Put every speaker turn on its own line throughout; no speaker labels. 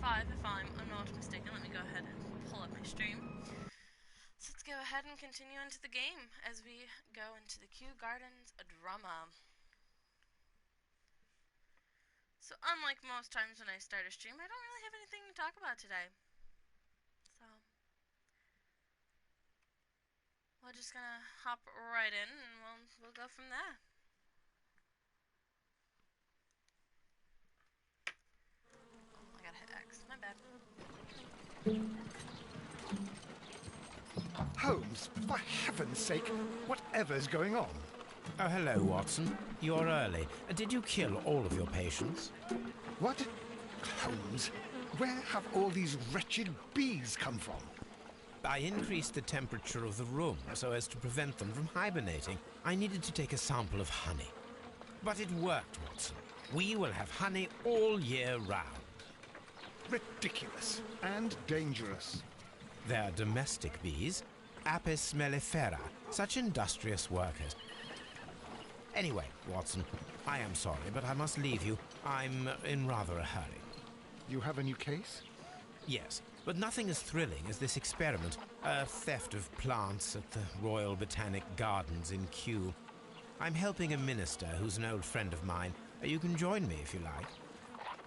5 if I'm not mistaken. Let me go ahead and pull up my stream. So let's go ahead and continue into the game as we go into the Kew Gardens drama. So unlike most times when I start a stream, I don't really have anything to talk about today. So we're just gonna hop right in and we'll go from there. Oh, I gotta hit X. My bad.
Holmes, for heaven's sake, whatever's going on?
Oh, hello, Watson. You're early. Did you kill all of your patients?
What? Holmes, where have all these wretched bees come from?
I increased the temperature of the room so as to prevent them from hibernating. I needed to take a sample of honey. But it worked, Watson. We will have honey all year round.
Ridiculous and dangerous.
They're domestic bees, Apis mellifera, such industrious workers. Anyway, Watson, I am sorry, but I must leave you. I'm in rather a hurry.
You have a new case?
Yes, but nothing as thrilling as this experiment. A theft of plants at the Royal Botanic Gardens in Kew. I'm helping a minister who's an old friend of mine. You can join me if you like.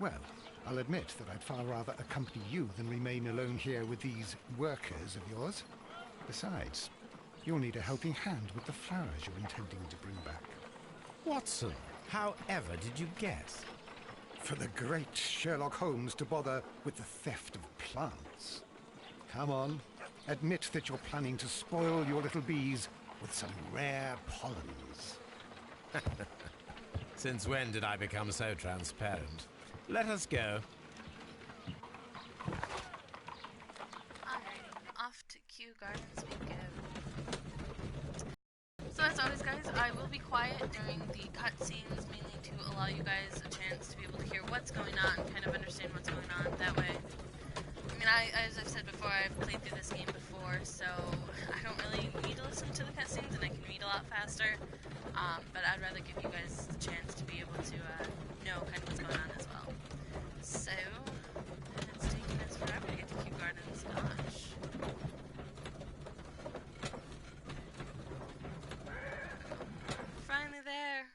Well, I'll admit that I'd far rather accompany you than remain alone here with these workers of yours. Besides, you'll need a helping hand with the flowers you're intending to bring back.
Watson, however did you guess?
For the great Sherlock Holmes to bother with the theft of plants. Come on, admit that you're planning to spoil your little bees with some rare pollens.
Since when did I become so transparent? Let us go.
Alrighty, off to Kew Gardens we go. So as always, guys, I will be quiet during the cutscenes, mainly to allow you guys a chance to be able to hear what's going on and kind of understand what's going on. That way, I mean, as I've said before, I've played through this game before, so I don't really need to listen to the cutscenes, and I can read a lot faster. But I'd rather give you guys the chance to be able to know kind of what's going on as well. So, and it's taking us forever to get to Kew Gardens. Gosh. Finally there,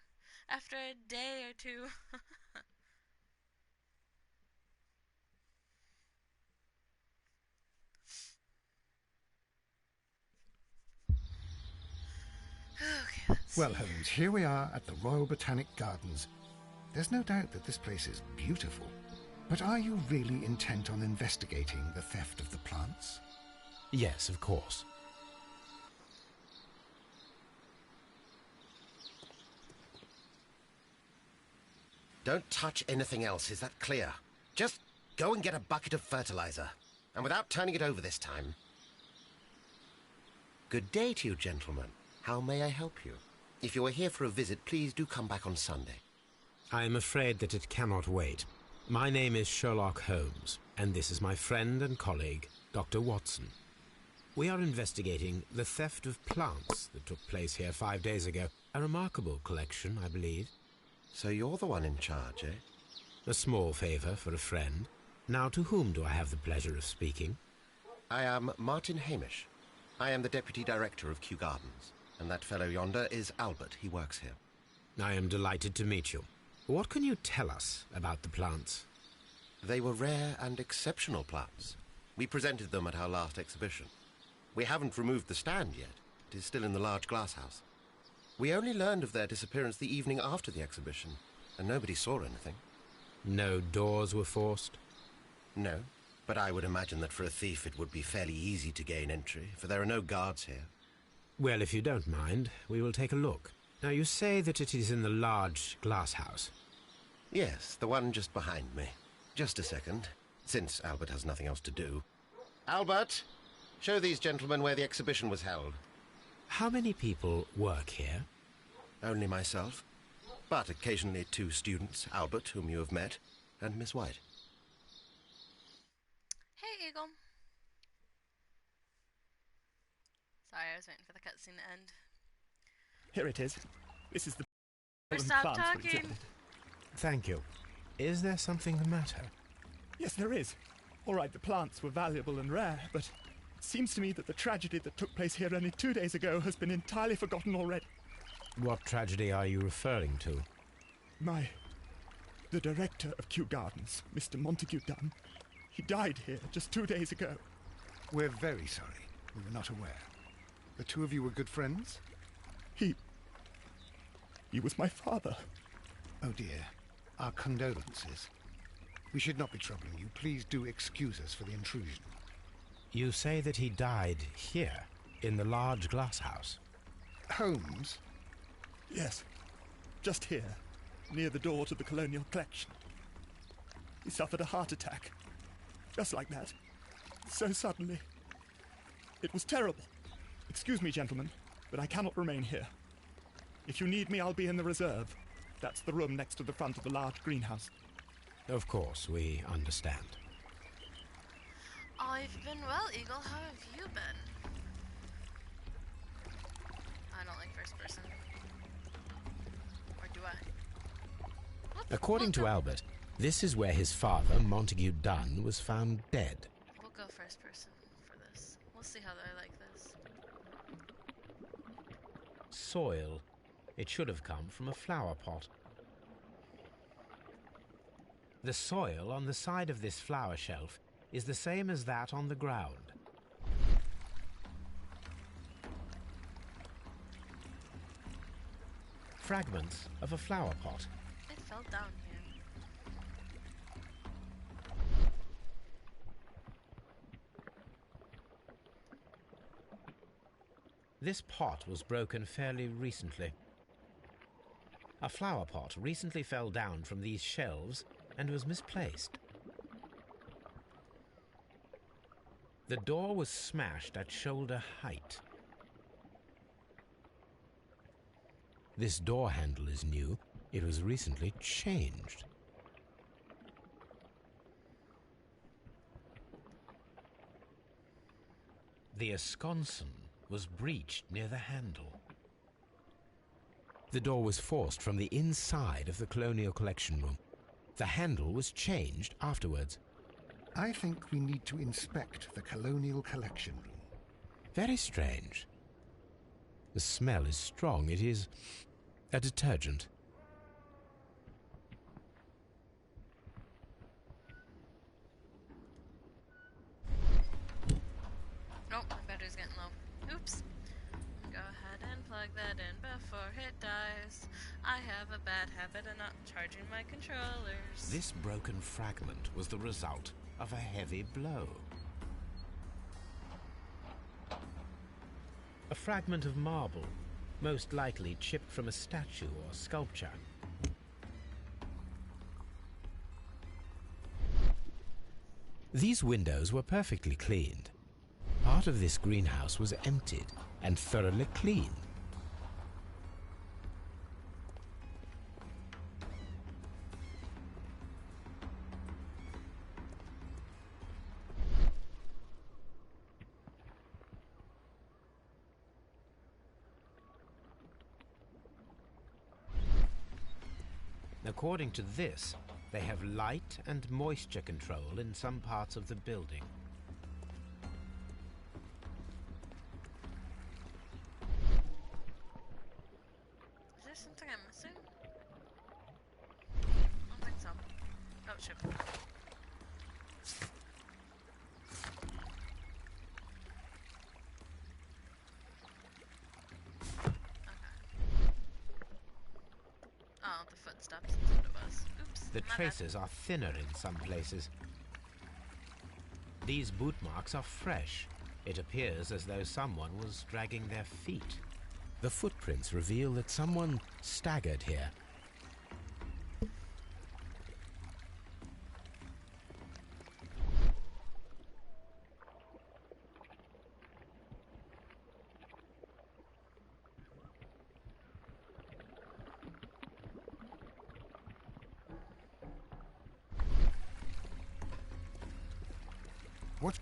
after a day or two. Okay, let's
Well,
see.
Holmes, here we are at the Royal Botanic Gardens. There's no doubt that this place is beautiful. But are you really intent on investigating the theft of the plants?
Yes, of course.
Don't touch anything else, is that clear? Just go and get a bucket of fertilizer. And without turning it over this time. Good day to you, gentlemen. How may I help you? If you are here for a visit, please do come back on Sunday.
I am afraid that it cannot wait. My name is Sherlock Holmes, and this is my friend and colleague, Dr. Watson. We are investigating the theft of plants that took place here 5 days ago. A remarkable collection, I believe.
So you're the one in charge, eh?
A small favour for a friend. Now, to whom do I have the pleasure of speaking?
I am Martin Hamish. I am the Deputy Director of Kew Gardens. And that fellow yonder is Albert. He works here.
I am delighted to meet you. What can you tell us about the plants?
They were rare and exceptional plants. We presented them at our last exhibition. We haven't removed the stand yet. It is still in the large glass house. We only learned of their disappearance the evening after the exhibition, and nobody saw anything.
No doors were forced?
No, but I would imagine that for a thief it would be fairly easy to gain entry, for there are no guards here.
Well, if you don't mind, we will take a look. Now, you say that it is in the large glass house.
Yes, the one just behind me. Just a second, since Albert has nothing else to do. Albert, show these gentlemen where the exhibition was held.
How many people work here?
Only myself, but occasionally 2 students, Albert, whom you have met, and Miss White.
Hey, Eagle. Sorry, I was waiting for the cutscene to end.
Here it is. This is the
Stop
plants we
talking.
exhibited.
Thank you. Is there something the matter?
Yes, there is. All right, the plants were valuable and rare, but it seems to me that the tragedy that took place here only 2 days ago has been entirely forgotten already.
What tragedy are you referring to?
The director of Kew Gardens, Mr. Montague Dunn, he died here just 2 days ago.
We're very sorry. We were not aware. The two of you were good friends?
He was my father.
Oh dear. Our condolences. We should not be troubling you. Please do excuse us for the intrusion.
You say that he died here, in the large glass house.
Holmes?
Yes, just here, near the door to the Colonial Collection. He suffered a heart attack, just like that, so suddenly. It was terrible. Excuse me, gentlemen, but I cannot remain here. If you need me, I'll be in the reserve. That's the room next to the front of the large greenhouse.
Of course, we understand.
I've been well, Eagle. How have you been? I don't like first person. Or do I?
According to Albert, this is where his father, Montague Dunn, was found dead.
We'll go first person for this. We'll see how I like this.
Soil. It should have come from a flower pot. The soil on the side of this flower shelf is the same as that on the ground. Fragments of a flower pot.
It fell down here.
This pot was broken fairly recently. A flower pot recently fell down from these shelves and was misplaced. The door was smashed at shoulder height. This door handle is new. It was recently changed. The escutcheon was breached near the handle. The door was forced from the inside of the Colonial Collection room. The handle was changed afterwards.
I think we need to inspect the Colonial Collection room.
Very strange. The smell is strong. It is a detergent.
Oh, my battery's getting low. Oops. Go ahead and plug that in before it dies. I have a bad habit of not charging my controllers.
This broken fragment was the result of a heavy blow. A fragment of marble, most likely chipped from a statue or sculpture. These windows were perfectly cleaned. Part of this greenhouse was emptied and thoroughly cleaned. According to this, they have light and moisture control in some parts of the building.
Is there something I'm missing? I don't think so. Oh, shit. Oh, the footsteps. That's what it was. Oops.
The
my bad.
traces are thinner in some places. These boot marks are fresh. It appears as though someone was dragging their feet. The footprints reveal that someone staggered here.
What?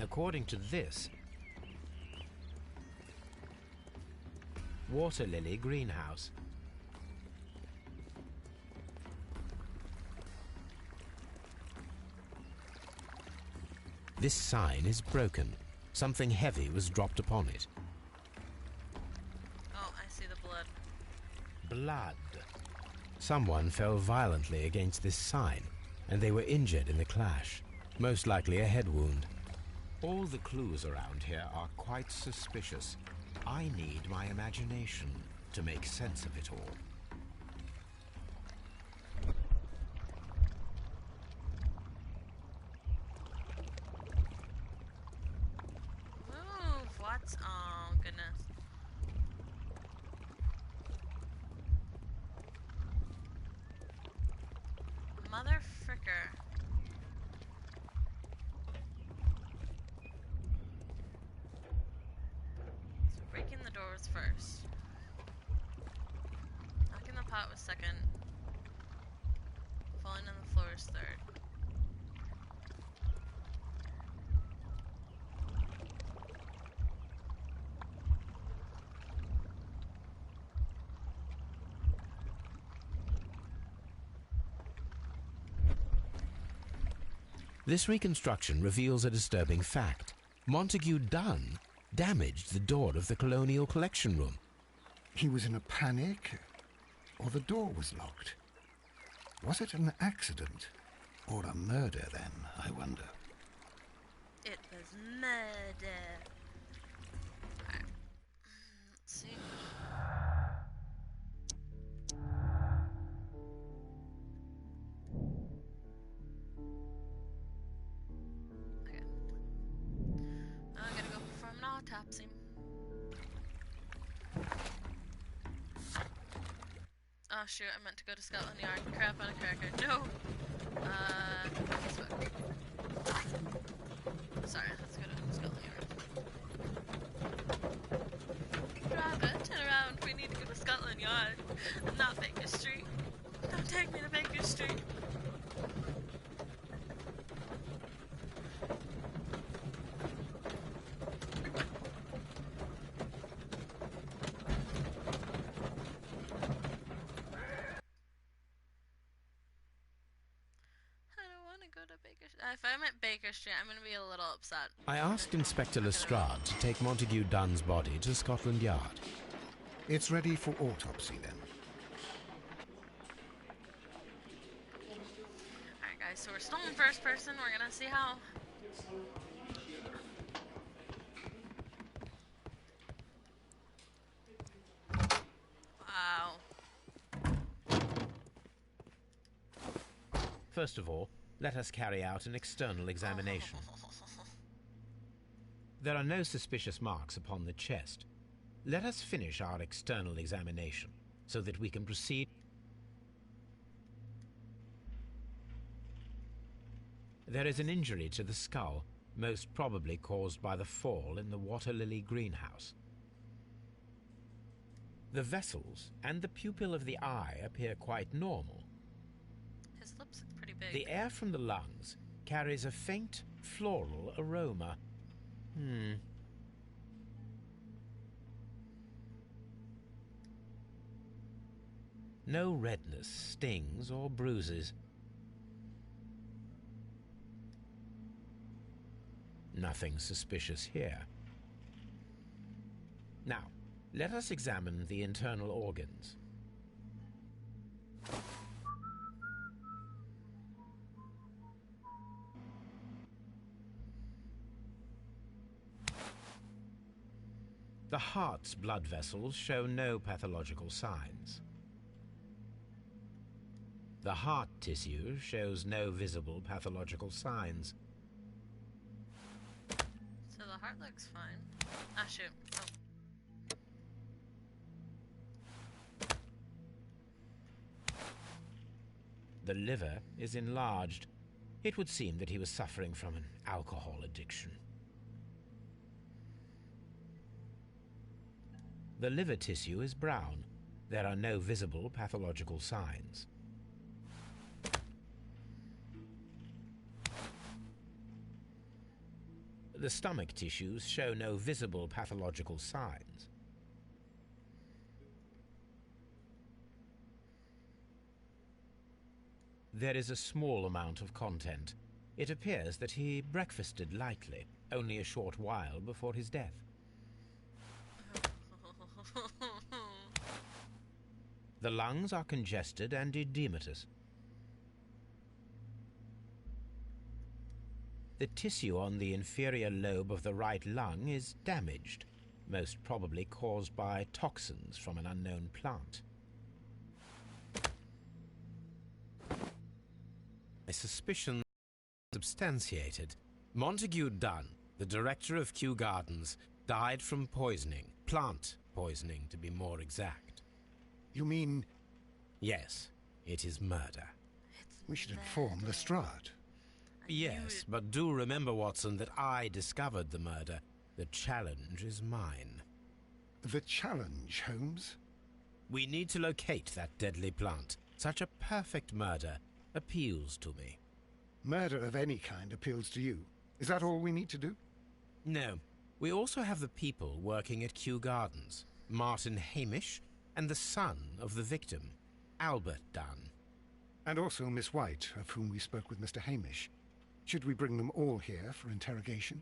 According to this, water lily greenhouse. This sign is broken. Something heavy was dropped upon it.
Oh, I see the blood.
Blood. Someone fell violently against this sign, and they were injured in the clash. Most likely a head wound. All the clues around here are quite suspicious. I need my imagination to make sense of it all.
Move! What's... Oh, goodness. Mother fricker. So breaking the door was first. Knocking the pot was second. Falling on the floor is third.
This reconstruction reveals a disturbing fact. Montague Dunn damaged the door of the Colonial Collection Room.
He was in a panic, or the door was locked. Was it an accident, or a murder then, I wonder?
It was murder. Alright. Let's see. Okay. Now I gotta go perform an autopsy. Oh shoot, I meant to go to Scotland Yard. Crap on a cracker. No! Facebook. Sorry, let's go to Scotland Yard. Driver, turn around. We need to go to Scotland Yard. And not Baker Street. Don't take me to Baker Street. If I'm at Baker Street, I'm going to be a little upset.
I asked Inspector Lestrade to take Montague Dunn's body to Scotland Yard.
It's ready for autopsy then.
Alright guys, so we're still in first person. We're going to see how... Wow.
First of all, let us carry out an external examination. There are no suspicious marks upon the chest. Let us finish our external examination so that we can proceed. There is an injury to the skull, most probably caused by the fall in the water lily greenhouse. The vessels and the pupil of the eye appear quite normal.
His lips look pretty big.
The air from the lungs carries a faint floral aroma. No redness, stings, or bruises. Nothing suspicious here. Now, let us examine the internal organs. The heart's blood vessels show no pathological signs. The heart tissue shows no visible pathological signs.
So the heart looks fine. Ah, shoot. Oh.
The liver is enlarged. It would seem that he was suffering from an alcohol addiction. The liver tissue is brown. There are no visible pathological signs. The stomach tissues show no visible pathological signs. There is a small amount of content. It appears that he breakfasted lightly, only a short while before his death. The lungs are congested and edematous. The tissue on the inferior lobe of the right lung is damaged, most probably caused by toxins from an unknown plant. My suspicion substantiated. Montague Dunn, the director of Kew Gardens, died from poisoning. Plant poisoning, to be more exact.
You mean...
Yes, it is murder.
We should inform Lestrade.
Yes, but do remember, Watson, that I discovered the murder. The challenge is mine.
The challenge, Holmes?
We need to locate that deadly plant. Such a perfect murder appeals to me.
Murder of any kind appeals to you. Is that all we need to do?
No. We also have the people working at Kew Gardens. Martin Hamish and the son of the victim, Albert Dunn.
And also Miss White, of whom we spoke with Mr. Hamish. Should we bring them all here for interrogation?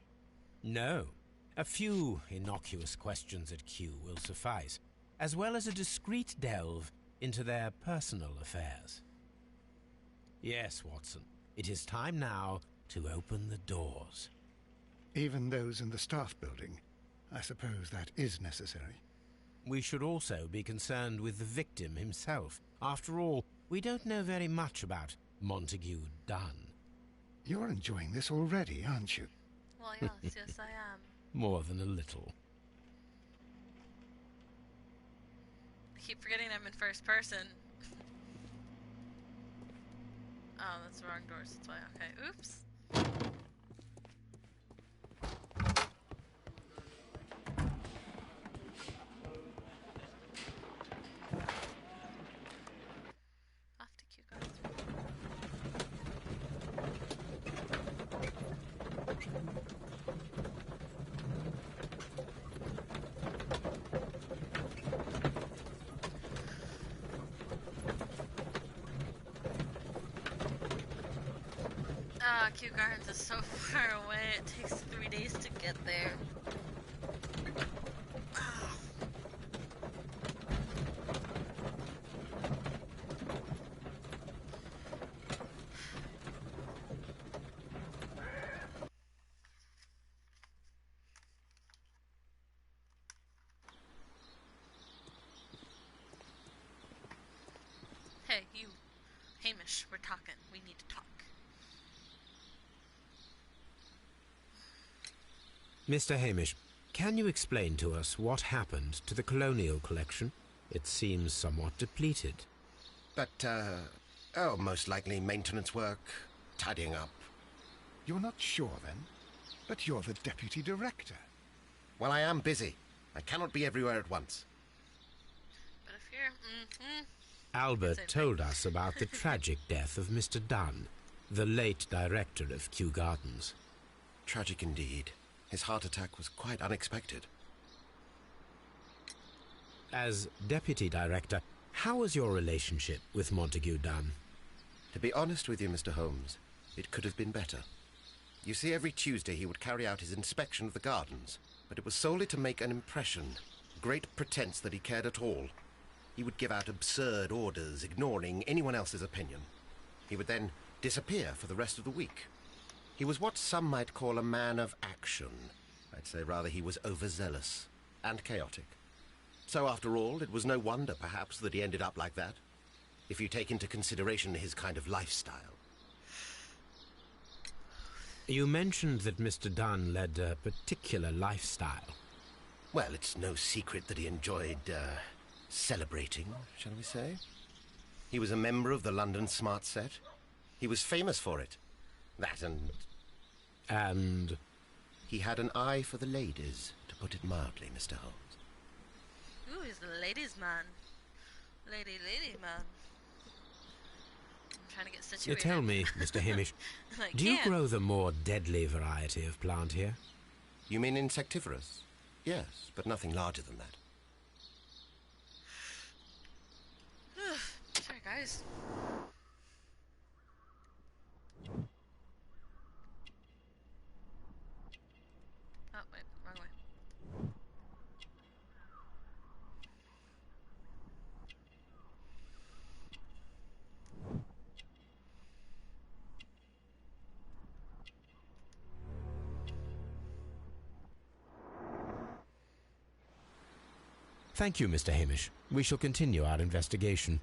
No. A few innocuous questions at Kew will suffice, as well as a discreet delve into their personal affairs. Yes, Watson, it is time now to open the doors.
Even those in the staff building? I suppose that is necessary.
We should also be concerned with the victim himself. After all, we don't know very much about Montague Dunn.
You're enjoying this already, aren't you?
Well, yes, yes, I am.
More than a little.
I keep forgetting I'm in first person. Oh, that's the wrong doors, that's why. Okay, oops. Off to Kew Gardens. Kew Gardens is so far away, it takes 3 days to get there. Hey, you. Hamish, we're talking. We need to talk.
Mr. Hamish, can you explain to us what happened to the colonial collection? It seems somewhat depleted.
But, most likely maintenance work, tidying up.
You're not sure, then? But you're the deputy director.
Well, I am busy. I cannot be everywhere at once.
But if you're...
Albert told us about the tragic death of Mr. Dunn, the late director of Kew Gardens.
Tragic indeed. His heart attack was quite unexpected.
As deputy director, how was your relationship with Montague Dunn?
To be honest with you, Mr. Holmes, it could have been better. You see, every Tuesday he would carry out his inspection of the gardens, but it was solely to make an impression, great pretense that he cared at all. He would give out absurd orders, ignoring anyone else's opinion. He would then disappear for the rest of the week. He was what some might call a man of action. I'd say rather he was overzealous and chaotic. So after all, it was no wonder, perhaps, that he ended up like that, if you take into consideration his kind of lifestyle.
You mentioned that Mr. Dunn led a particular lifestyle.
Well, it's no secret that he enjoyed, celebrating, shall we say. He was a member of the London Smart Set. He was famous for it. That and...
And?
He had an eye for the ladies, to put it mildly, Mr. Holmes.
Ooh, he's the ladies' man. Lady man. I'm trying to get situated.
Tell me, Mr. Hamish, do you grow the more deadly variety of plant here?
You mean insectivorous? Yes, but nothing larger than that.
Sorry, guys. Oh, wait, wrong way.
Thank you, Mr. Hamish. We shall continue our investigation.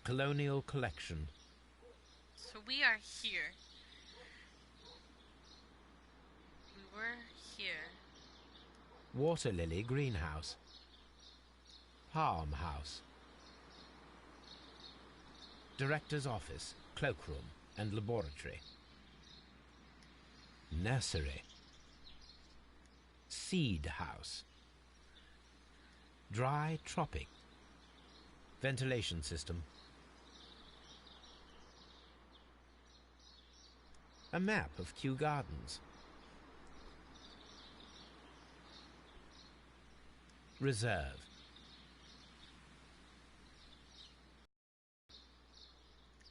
Colonial Collection.
So we are here. We were here.
Water Lily Greenhouse. Palm House. Director's Office, Cloakroom and Laboratory. Nursery. Seed House. Dry Tropic. Ventilation System. A map of Kew Gardens. Reserve.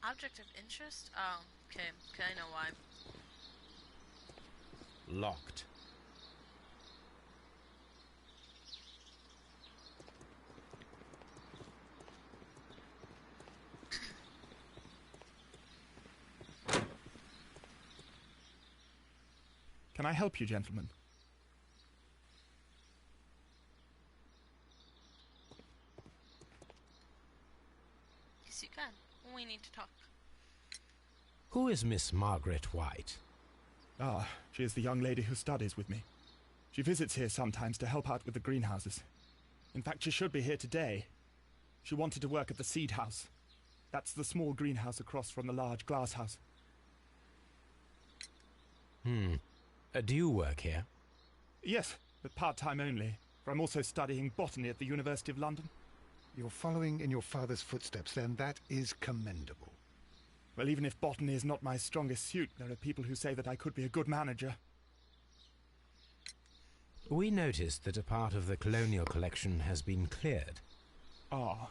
Object of interest? Oh, okay. Okay, I know why.
Locked.
Can I help you, gentlemen?
Yes, you can. We need to talk.
Who is Miss Margaret White?
Ah, she is the young lady who studies with me. She visits here sometimes to help out with the greenhouses. In fact, she should be here today. She wanted to work at the seed house. That's the small greenhouse across from the large glass house.
Do you work here?
Yes, but part-time only, for I'm also studying botany at the University of London.
You're following in your father's footsteps, then. That is commendable.
Well, even if botany is not my strongest suit, there are people who say that I could be a good manager.
We noticed that a part of the colonial collection has been cleared.
Ah,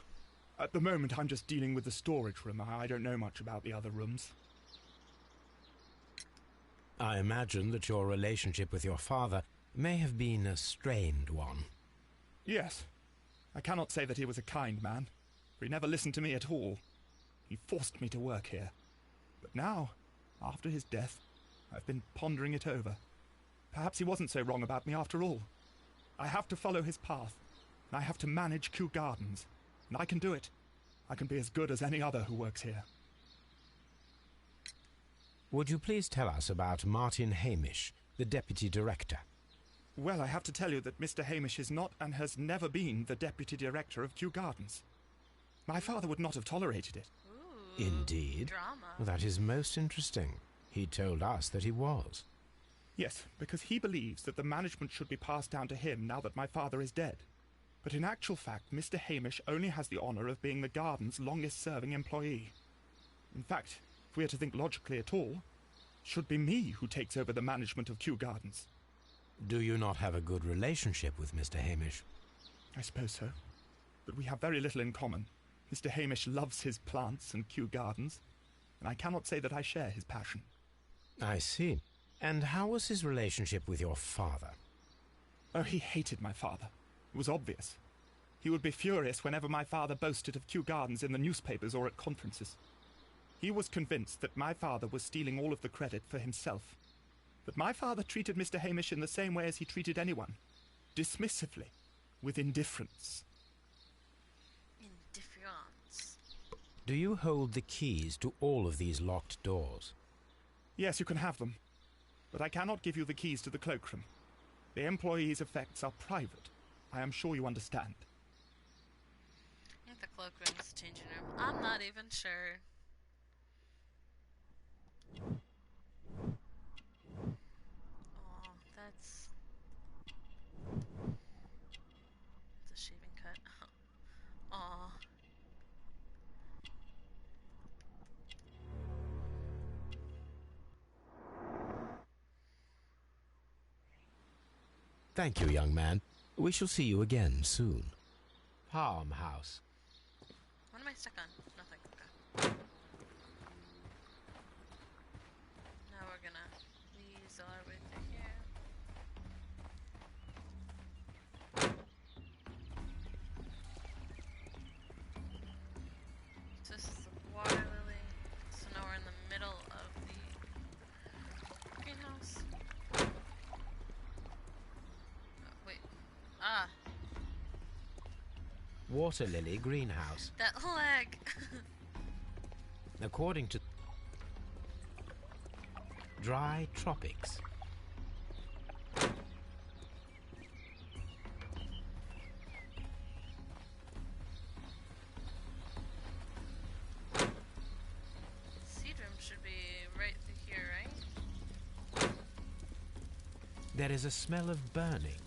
at the moment I'm just dealing with the storage room. I don't know much about the other rooms.
I imagine that your relationship with your father may have been a strained one.
Yes. I cannot say that he was a kind man, for he never listened to me at all. He forced me to work here. But now, after his death, I've been pondering it over. Perhaps he wasn't so wrong about me after all. I have to follow his path, and I have to manage Kew Gardens. And I can do it. I can be as good as any other who works here.
Would you please tell us about Martin Hamish, the Deputy Director?
Well, I have to tell you that Mr. Hamish is not and has never been the Deputy Director of Kew Gardens. My father would not have tolerated it.
Ooh,
Indeed.
drama.
That is most interesting. He told us that he was.
Yes, because he believes that the management should be passed down to him now that my father is dead. But in actual fact, Mr. Hamish only has the honour of being the garden's longest-serving employee. In fact, if we are to think logically at all, it should be me who takes over the management of Kew Gardens.
Do you not have a good relationship with Mr. Hamish?
I suppose so. But we have very little in common. Mr. Hamish loves his plants and Kew Gardens, and I cannot say that I share his passion.
I see. And how was his relationship with your father?
Oh, he hated my father. It was obvious. He would be furious whenever my father boasted of Kew Gardens in the newspapers or at conferences. He was convinced that my father was stealing all of the credit for himself. But my father treated Mr. Hamish in the same way as he treated anyone. Dismissively. With indifference.
Indifference.
Do you hold the keys to all of these locked doors?
Yes, you can have them. But I cannot give you the keys to the cloakroom. The employees' effects are private. I am sure you understand.
I think the cloakroom is the changing room. I'm not even sure. Oh, that's a shaving cut. Aw.
Thank you, young man. We shall see you again soon. Farmhouse.
What am I stuck on? Nothing. Okay. Now we're gonna weasel our way through here. So this is the water lily. So now we're in the middle of the greenhouse. Wait. Ah,
Water lily greenhouse.
that leg.
According to dry tropics.
Seed room should be right through here, right?
There is a smell of burning.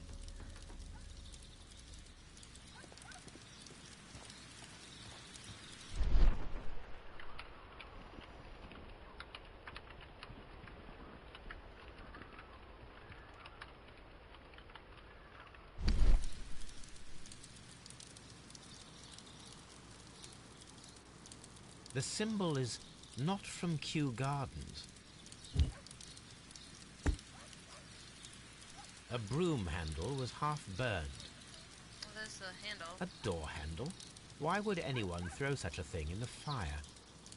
The symbol is not from Kew Gardens. A broom handle was half burned.
Well, there's the handle.
A door handle? Why would anyone throw such a thing in the fire?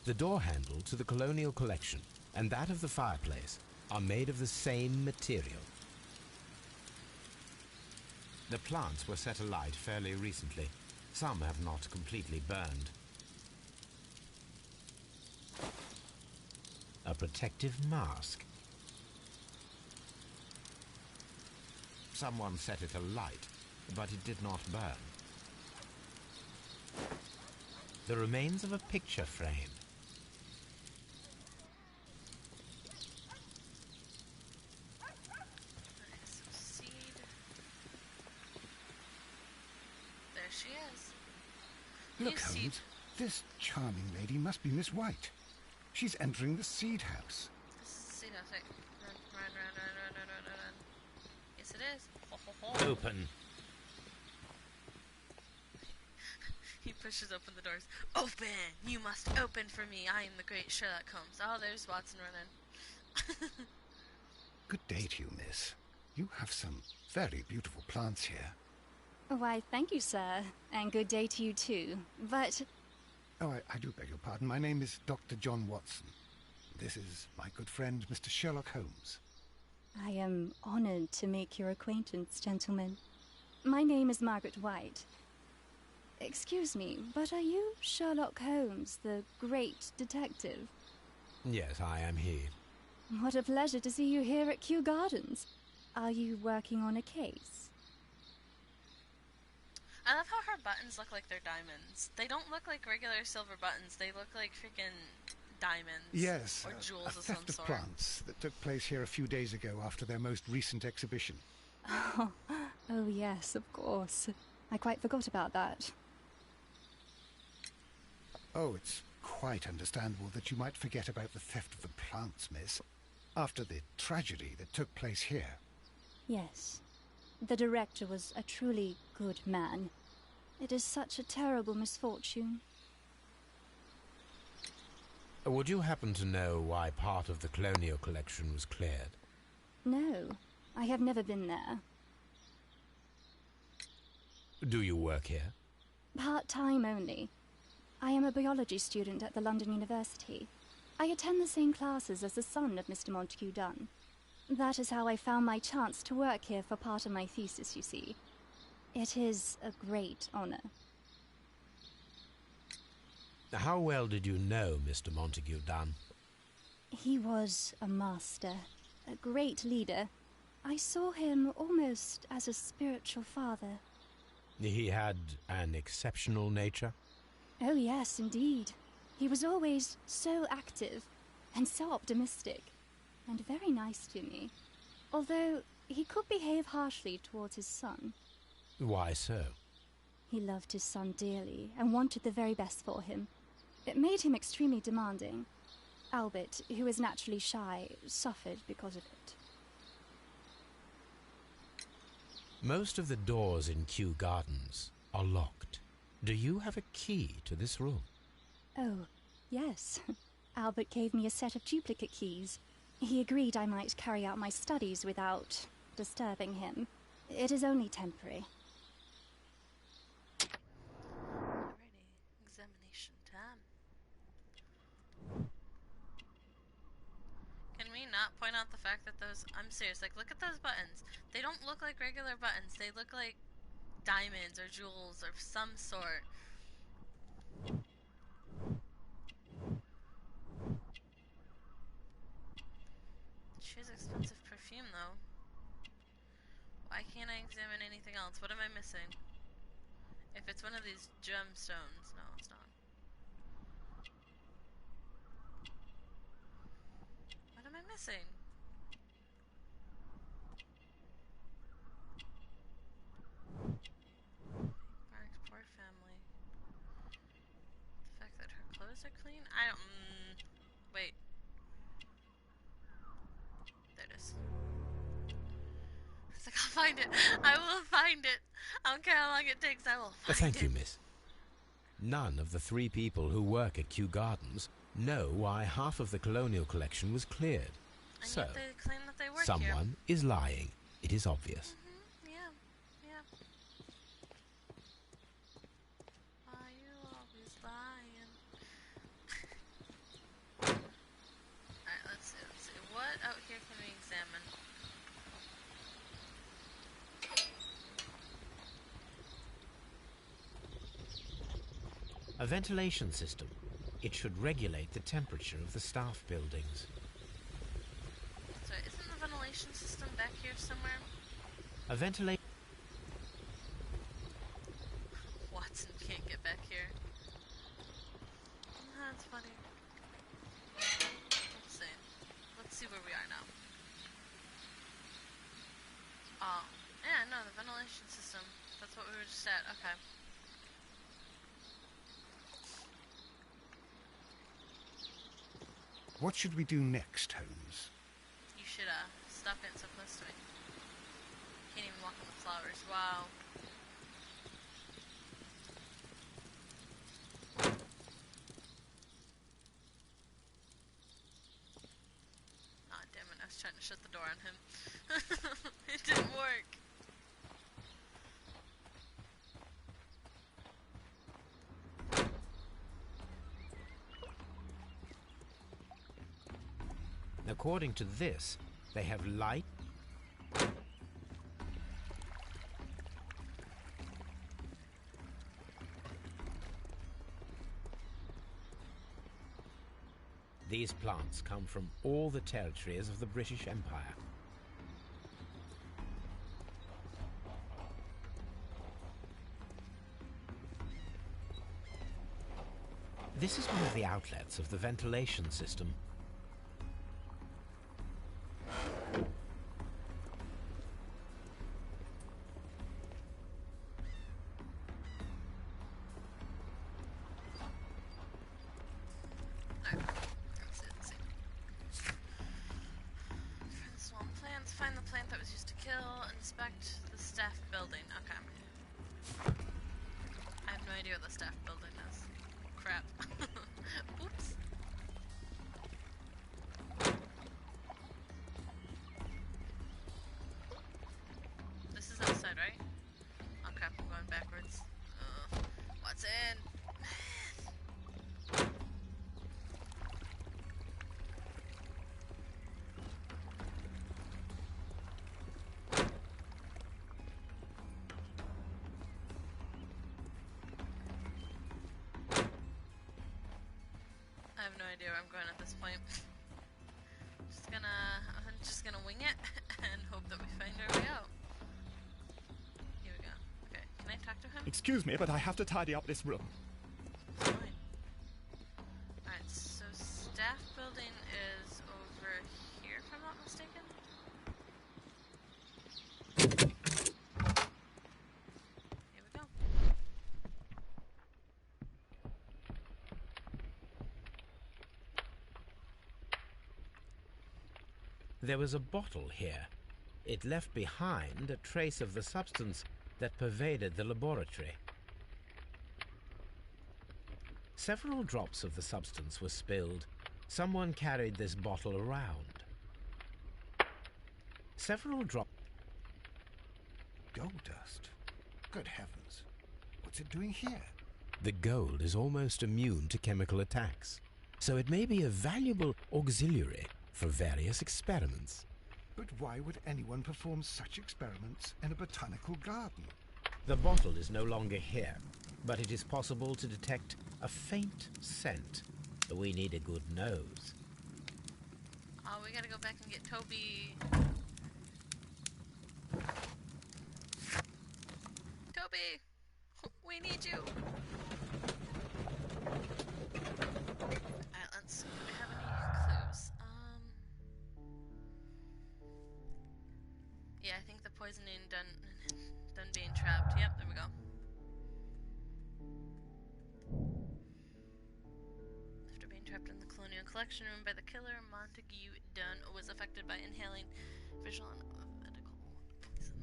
The door handle to the colonial collection and that of the fireplace are made of the same material. The plants were set alight fairly recently. Some have not completely burned. A protective mask. Someone set it alight, but it did not burn. The remains of a picture frame.
Nice. Seed. There she is.
Look,
You see-
Holmes, this charming lady must be Miss White. She's entering the seed house.
This is the seed house. Right. Run. Yes, it is. Ho, ho, ho.
Open.
He pushes open the doors. Open! You must open for me. I am the great Sherlock Holmes. Oh, there's Watson running.
Good day to you, miss. You have some very beautiful plants here.
Why, thank you, sir. And good day to you, too. But
Oh, I do beg your pardon. My name is Dr. John Watson. This is my good friend, Mr. Sherlock Holmes.
I am honored to make your acquaintance, gentlemen. My name is Margaret White. Excuse me, but are you Sherlock Holmes, the great detective?
Yes, I am he.
What a pleasure to see you here at Kew Gardens. Are you working on a case?
I love how her buttons look like they're diamonds. They don't look like regular silver buttons. They look like freaking diamonds.
Yes,
Or
a
jewels of some
theft of
sort.
plants that took place here a few days ago after their most recent exhibition.
Oh, yes, of course. I quite forgot about that.
Oh, it's quite understandable that you might forget about the theft of the plants, miss, after the tragedy that took place here.
Yes. The director was a truly good man. It is such a terrible misfortune.
Would you happen to know why part of the colonial collection was cleared?
No, I have never been there.
Do you work here?
Part-time only. I am a biology student at the London University. I attend the same classes as the son of Mr. Montague Dunn. That is how I found my chance to work here for part of my thesis, you see. It is a great honor.
How well did you know Mr. Montague Dunn?
He was a master, a great leader. I saw him almost as a spiritual father.
He had an exceptional nature?
Oh yes, indeed. He was always so active and so optimistic and very nice to me. Although he could behave harshly towards his son.
Why so?
He loved his son dearly and wanted the very best for him. It made him extremely demanding. Albert, who is naturally shy, suffered because of it.
Most of the doors in Kew Gardens are locked. Do you have a key to this room?
Oh, yes. Albert gave me a set of duplicate keys. He agreed I might carry out my studies without disturbing him. It is only temporary.
Alrighty, examination time. Can we not point out the fact that those... I'm serious, like, look at those buttons. They don't look like regular buttons. They look like diamonds or jewels of some sort. She has expensive perfume, though. Why can't I examine anything else? What am I missing? If it's one of these gemstones... No, it's not. What am I missing? Mark's poor family. The fact that her clothes are clean? I don't... wait. There it is. It's like, I'll find it. I will find it. I don't care how long it takes. I will find it.
Thank you, miss. None of the 3 people who work at Kew Gardens know why half of the colonial collection was cleared.
And
So,
yet they claim that they work
someone is lying. It is obvious.
here. Yeah. Yeah. Why you always lying? Alright, let's see. What out here can we examine?
A ventilation system. It should regulate the temperature of the staff buildings.
Sorry, isn't the ventilation system back here somewhere?
A ventilation...
Watson can't get back here. That's funny. Let's see. Let's see where we are now. Oh. Yeah, no, the ventilation system. That's what we were just at. Okay.
What should we do next, Holmes?
You should, stop getting so close to me. Can't even walk on the flowers. Wow. Aw, damn it. I was trying to shut the door on him. It didn't work.
According to this, they have light... These plants come from all the territories of the British Empire. This is one of the outlets of the ventilation system.
Find the plant that was used to kill. Inspect the staff building. Okay. I have no idea what the staff building is. Crap. Oops. This is outside, right? Okay, I'm going backwards. What's in? I have no idea where I'm going at this point. I'm just gonna wing it and hope that we find our way out. Here we go. Okay, can I talk to him?
Excuse me, but I have to tidy up this room.
Fine. Alright, so staff building is over here, if I'm not mistaken. Here we go.
There was a bottle here. It left behind a trace of the substance that pervaded the laboratory. Several drops of the substance were spilled. Someone carried this bottle around. Several drops...
Gold dust? Good heavens. What's it doing here?
The gold is almost immune to chemical attacks, so it may be a valuable auxiliary for various experiments.
But why would anyone perform such experiments in a botanical garden?
The bottle is no longer here, but it is possible to detect a faint scent. We need a good nose.
Oh, we gotta go back and get Toby. Toby! We need you! Alright, let's see. Do we have any clues? Yeah, I think the poisoning done being trapped. Yep, there we go. After being trapped in the Colonial Collection Room by the killer, Montague Dunn was affected by inhaling visual and medical poison.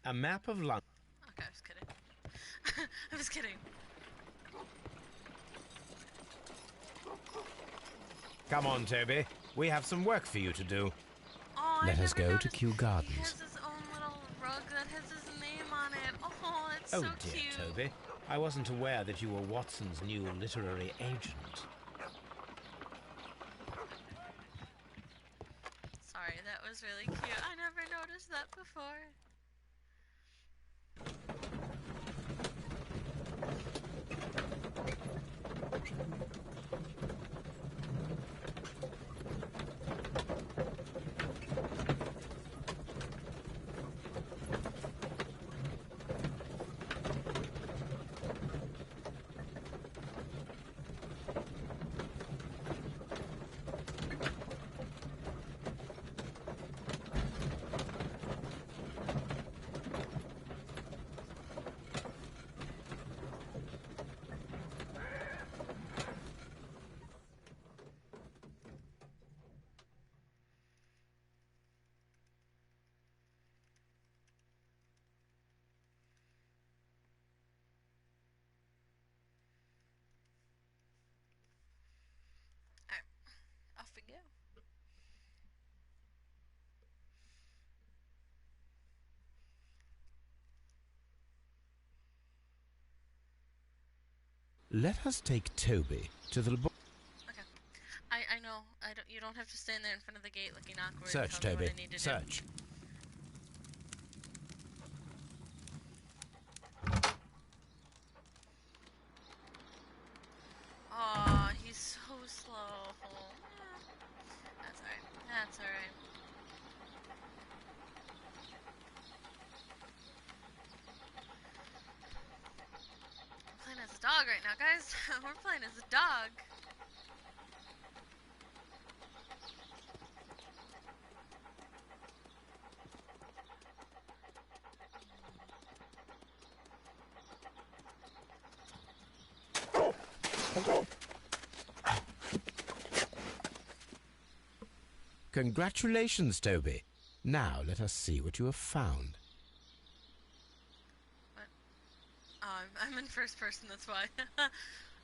A map of London.
Okay, I was kidding. I was kidding.
Come on, Toby. We have some work for you to do.
Oh,
Let
I
us
never
go to
noticed.
Kew
He
Gardens.
has his own little rug that has his name on it. Oh, it's
Oh
so
dear,
cute.
Toby. I wasn't aware that you were Watson's new literary agent.
Sorry, that was really cute. I never noticed that before. Alright, off we go.
Let us take Toby to the laboratory.
Okay. I know. You don't have to stand there in front of the gate looking awkward.
Search,
Tell me
Toby.
what I need to do.
Search.
Aw, he's so slow. That's alright. That's alright. We're playing as a dog right now, guys. We're playing as a dog.
Congratulations, Toby. Now let us see what you have found.
What? Oh, I'm in first person, that's why.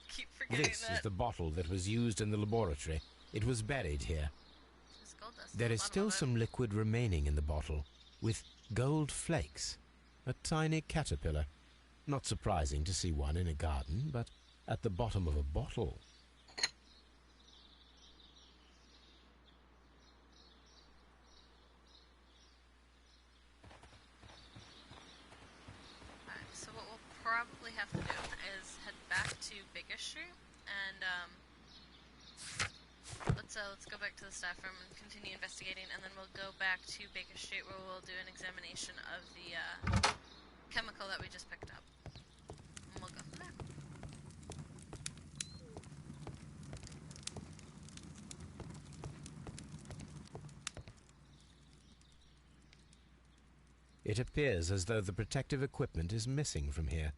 Keep forgetting
This
that.
is the bottle that was used in the laboratory. It was buried here.
There's gold dust
There
in the
is
bottom
still
of it.
some liquid remaining in the bottle, with gold flakes. A tiny caterpillar. Not surprising to see one in a garden, but at the bottom of a bottle.
Alright, so what we'll probably have to do is head back to Baker Street and let's go back to the staff room and continue investigating, and then we'll go back to Baker Street where we'll do an examination of the chemical that we just picked up. And we'll go from there.
It appears as though the protective equipment is missing from here.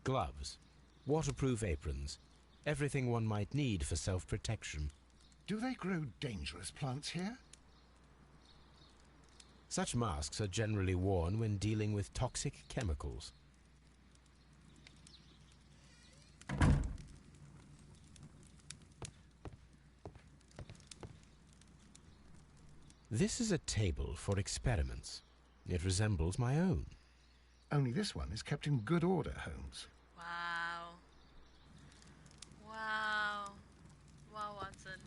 gloves, waterproof aprons, everything one might need for self-protection.
Do they grow dangerous plants here?
Such masks are generally worn when dealing with toxic chemicals. This is a table for experiments. It resembles my own.
Only this one is kept in good order, Holmes.
Wow. Wow. Wow, Watson.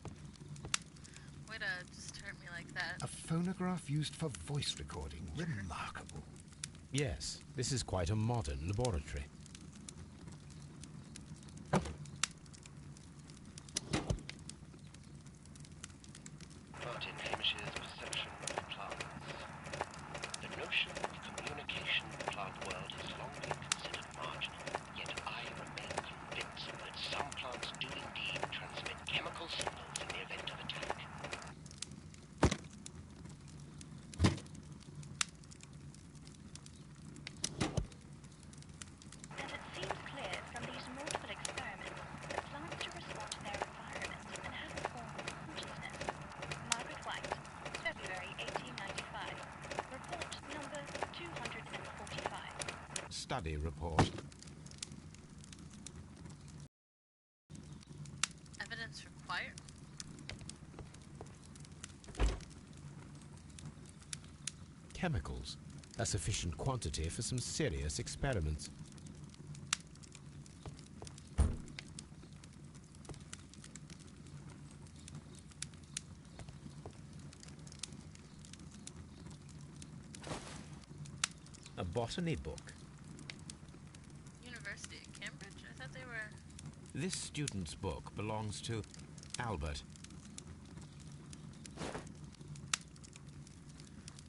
Way to just hurt me like that.
A phonograph used for voice recording. Remarkable.
Yes, this is quite a modern laboratory.
Martin Hamish's perception of plants. The notion of communication in the plant world has long been considered marginal, yet I remain convinced that some plants do indeed transmit chemical signals in the event of attack.
As it seems clear from these multiple experiments that plants do respond to their environment and have a form of consciousness. Margaret White, February 1895. Report number 245.
Study report.
Evidence required?
Chemicals. A sufficient quantity for some serious experiments. A botany book.
University of Cambridge? I thought they were...
This student's book belongs to Albert.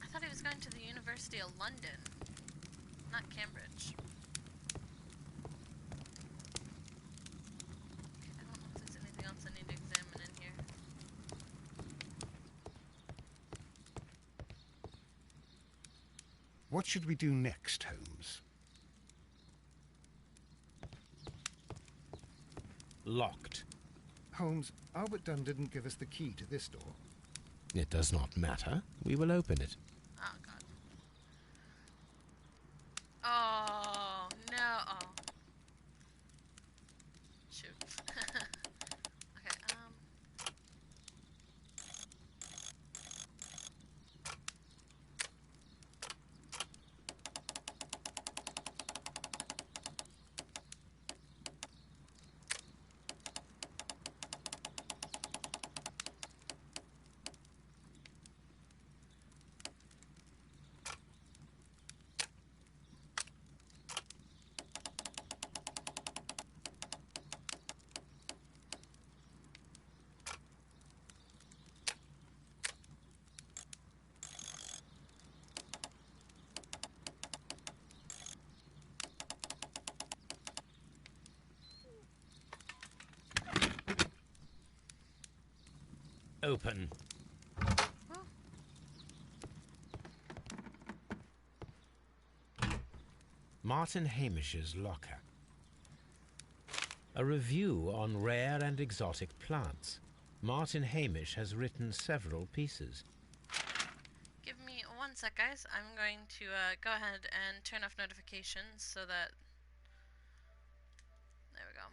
I thought he was going to the University of London, not Cambridge. I don't know if there's anything else I need to examine in here.
What should we do next, Holmes?
Locked.
Holmes, Albert Dunn didn't give us the key to this door.
It does not matter. We will open it.
Oh, God. Oh, no. Oh. Shoot. Okay,
Open. Martin Hamish's locker. A review on rare and exotic plants. Martin Hamish has written several pieces.
give me 1 sec, guys. I'm going to go ahead and turn off notifications so that... There we go.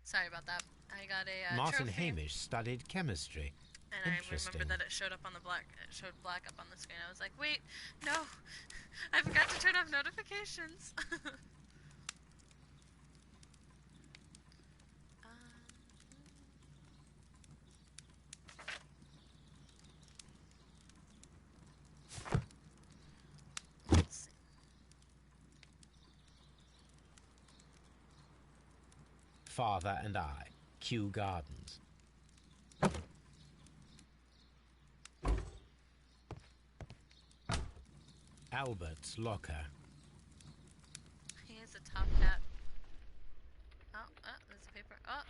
Sorry about that. I got a
Martin
trophy,
Hamish studied chemistry.
and I
Interesting.
remembered that it showed up on the black. It showed black up on the screen. I was like, wait, no, I forgot to turn off notifications. Let's see.
Father and I. Kew Gardens. Albert's locker.
He has a top hat. Oh, there's a paper. Oh,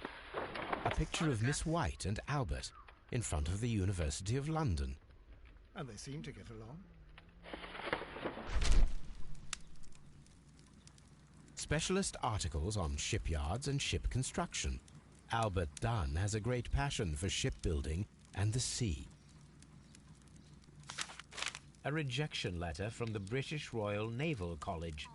A picture of Miss White and Albert in front of the University of London.
And they seem to get along.
specialist articles on shipyards and ship construction. Albert Dunn has a great passion for shipbuilding and the sea. A rejection letter from the British Royal Naval College.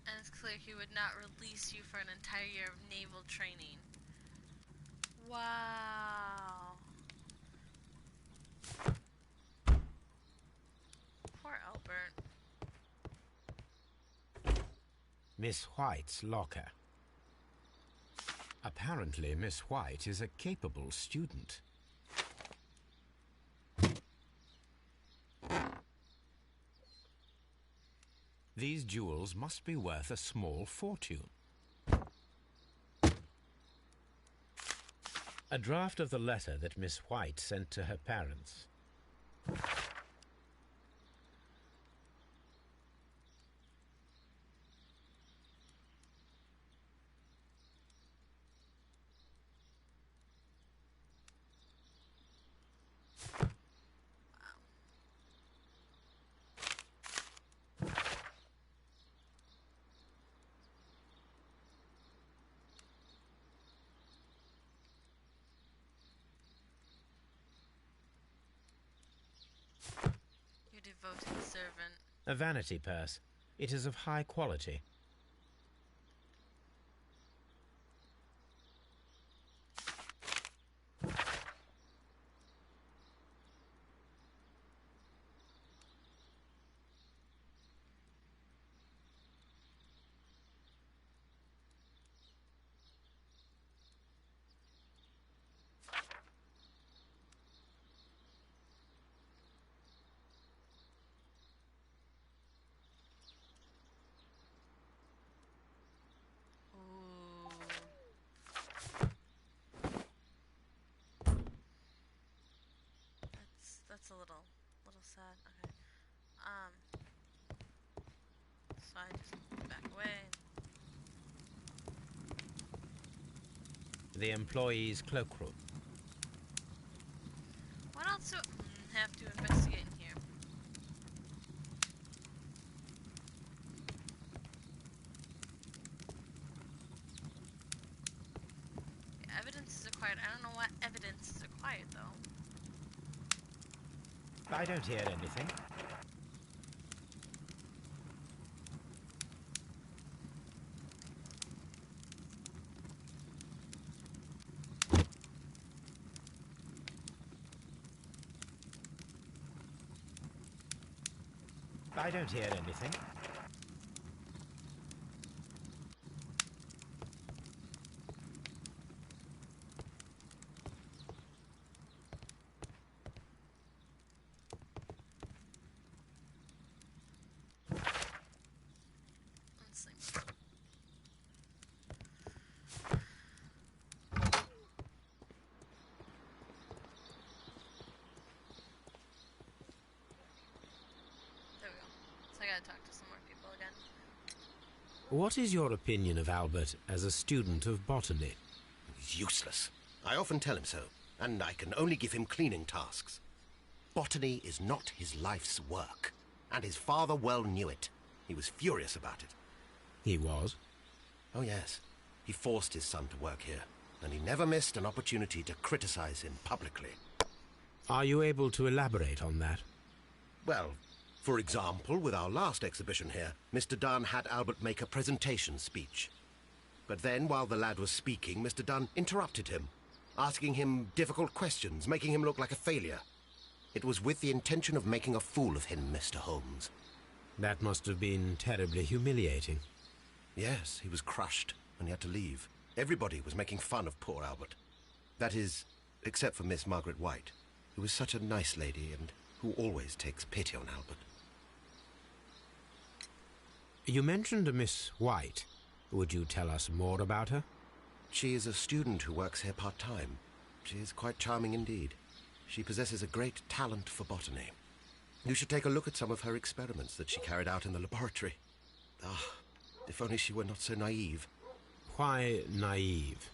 And it's clear he would not release you for an entire year of naval training. Wow. Poor Albert.
Miss White's locker. Apparently, Miss White is a capable student. These jewels must be worth a small fortune. A draft of the letter that Miss White sent to her parents.
Your devoted servant.
A vanity purse. It is of high quality.
That's a little sad. Okay. So I just back away.
The employee's cloakroom.
What else do I have to investigate in here? The evidence is acquired. I don't know what evidence is acquired though.
I don't hear anything. I don't hear anything.
Let's see. There we go. So I gotta talk to some more people again.
What is your opinion of Albert as a student of botany?
He's useless. I often tell him so, and I can only give him cleaning tasks. Botany is not his life's work, and his father well knew it. He was furious about it.
He was.
Oh, yes. He forced his son to work here, and he never missed an opportunity to criticize him publicly.
Are you able to elaborate on that?
Well, for example, with our last exhibition here, Mr. Dunn had Albert make a presentation speech. But then, while the lad was speaking, Mr. Dunn interrupted him, asking him difficult questions, making him look like a failure. It was with the intention of making a fool of him, Mr. Holmes.
That must have been terribly humiliating.
Yes, he was crushed, and he had to leave. Everybody was making fun of poor Albert. That is, except for Miss Margaret White, who was such a nice lady and who always takes pity on Albert.
You mentioned a Miss White. Would you tell us more about her?
She is a student who works here part-time. She is quite charming indeed. She possesses a great talent for botany. You should take a look at some of her experiments that she carried out in the laboratory. Ah, if only she were not so naive.
Why naive?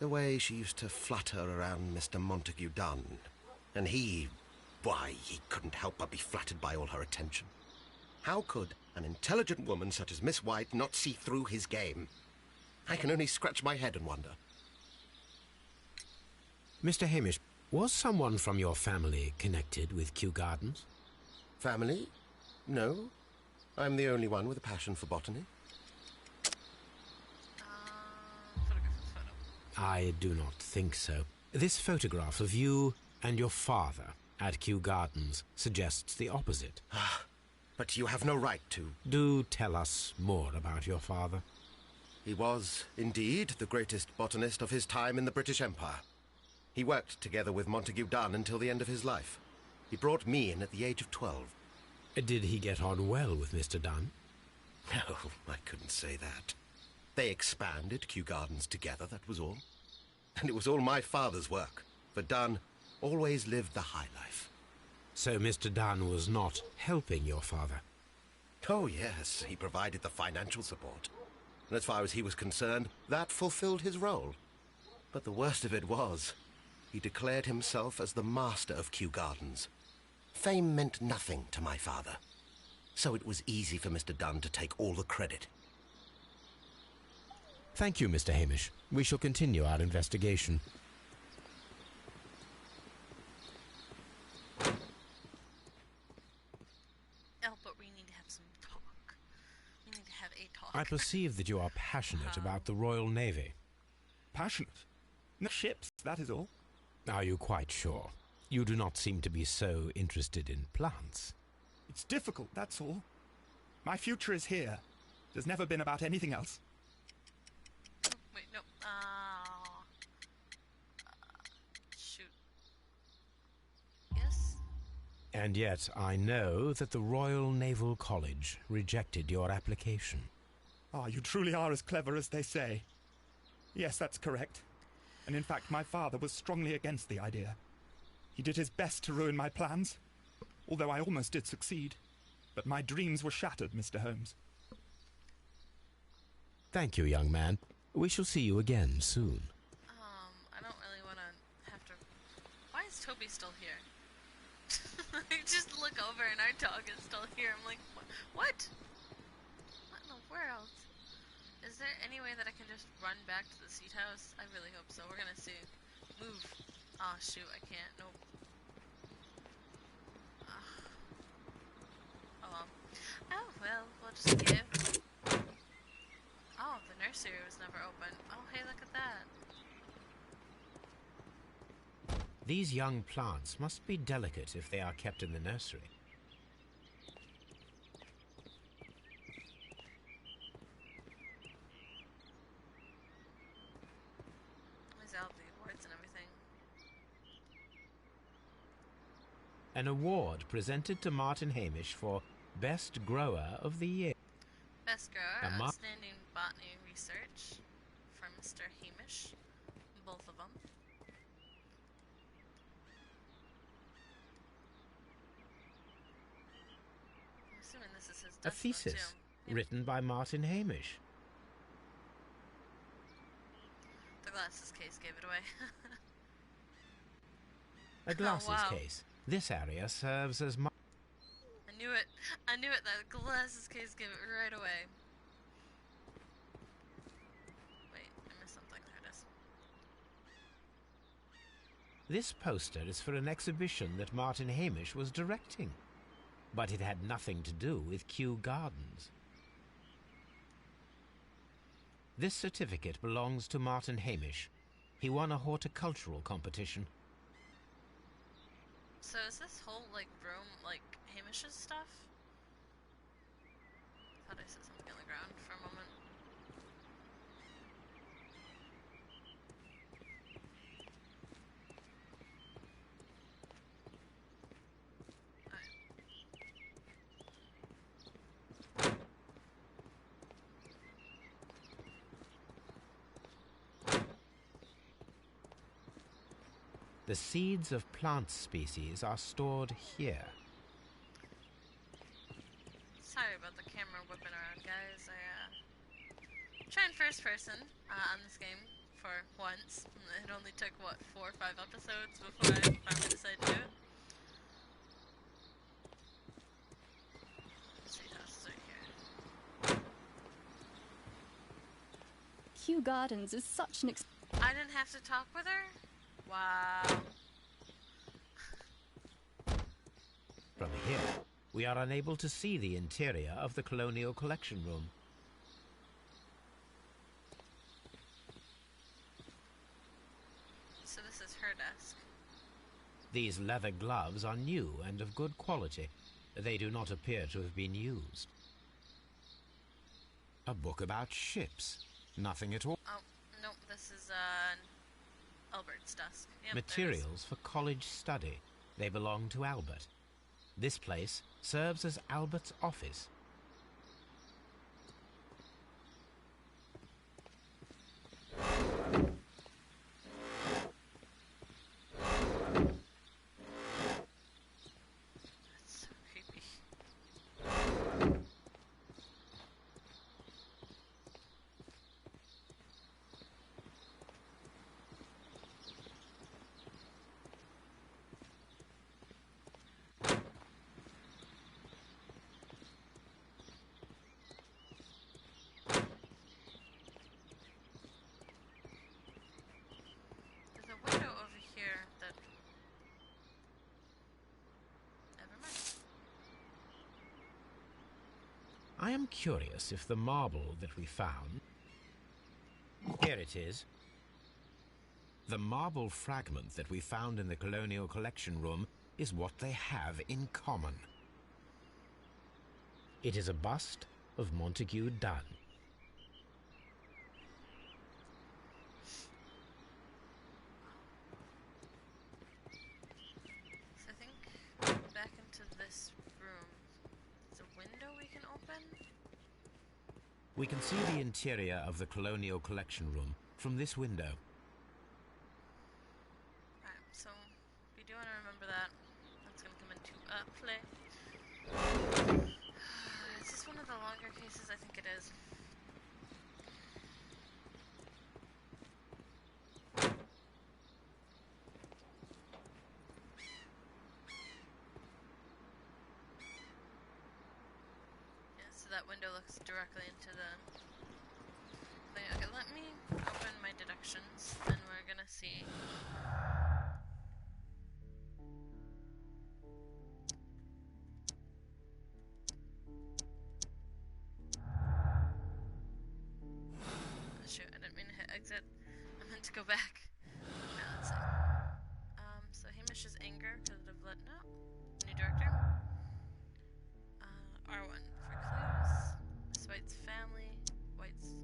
The way she used to flutter around Mr. Montague Dunn. And why, he couldn't help but be flattered by all her attention. How could an intelligent woman such as Miss White not see through his game? I can only scratch my head and wonder.
Mr. Hamish, was someone from your family connected with Kew Gardens?
Family? No. I'm the only one with a passion for botany.
Photograph.
I do not think so. This photograph of you and your father at Kew Gardens suggests the opposite.
But you have no right to.
Do tell us more about your father.
He was, indeed, the greatest botanist of his time in the British Empire. He worked together with Montague Dunn until the end of his life. He brought me in at the age of 12.
Did he get on well with Mr. Dunn?
No, I couldn't say that. They expanded Kew Gardens together, that was all. And it was all my father's work, for Dunn always lived the high life.
So Mr. Dunn was not helping your father?
Oh, yes, he provided the financial support. And as far as he was concerned, that fulfilled his role. But the worst of it was, he declared himself as the master of Kew Gardens. Fame meant nothing to my father, so it was easy for Mr. Dunn to take all the credit.
Thank you, Mr. Hamish. We shall continue our investigation.
But we need to have some talk. We need to have a talk.
I perceive that you are passionate about the Royal Navy.
Passionate? No ships, that is all.
Are you quite sure? You do not seem to be so interested in plants.
It's difficult, that's all. My future is here. It has never been about anything else.
Wait, no. Shoot. Yes?
And yet I know that the Royal Naval College rejected your application.
Ah, you truly are as clever as they say. Yes, that's correct. And in fact, my father was strongly against the idea. He did his best to ruin my plans, although I almost did succeed. But my dreams were shattered, Mr. Holmes.
Thank you, young man. We shall see you again soon.
I don't really want to have to... Why is Toby still here? I just look over and our dog is still here. I'm like, what? What in the world? Is there any way that I can just run back to the seat house? I really hope so. We're gonna see. Move. Oh, shoot, I can't. Nope. Oh, well, we'll just give. Oh, the nursery was never open. Oh, hey, look at that.
These young plants must be delicate if they are kept in the nursery.
There's all the awards and everything.
An award presented to Martin Hamish for Best Grower of the Year.
Best grower, outstanding botany research from Mr. Hamish. Both of them. I'm assuming this is his
A
desk note,
thesis
too. Yep.
written by Martin Hamish.
The glasses case gave it away.
A glasses
wow.
case. This area serves as
I knew it. I knew it. That glasses case gave it right away. Wait, I missed something. There it is.
This poster is for an exhibition that Martin Hamish was directing. But it had nothing to do with Kew Gardens. This certificate belongs to Martin Hamish. He won a horticultural competition.
So is this whole, like, room, like, Hamish's stuff? I thought I said something on the ground for a moment.
The seeds of plant species are stored here.
Sorry about the camera whipping around, guys. trying first person on this game for once. It only took, what, 4 or 5 episodes before I finally decided to do it. Sweet house is right here.
Kew Gardens is such an
I didn't have to talk with her? Wow.
From here, we are unable to see the interior of the Colonial Collection Room.
So this is her desk.
These leather gloves are new and of good quality. They do not appear to have been used. A book about ships. Nothing at all.
Oh, no, this is, Albert's desk. Yep,
Materials for college study. They belong to Albert. This place serves as Albert's office.
That's so creepy. There's a window over here that... Never mind.
I am curious if the marble that we found... Here it is. The marble fragment that we found in the Colonial Collection Room is what they have in common. It is a bust of Montague Dunn.
So I think back into this room. There's a window we can open?
We can see the interior of the Colonial Collection Room from this window.
Right, so we do want to remember that. That's going to come into play. Is this one of the longer cases? I think it is. Yeah, so that window looks directly into the... Okay, let me open my deductions, and we're going to see... Shoot, I didn't mean to hit exit. I meant to go back. Now let's see. So Hamish's anger could have led... No. New director. R1 for clues. Miss White's family. White's...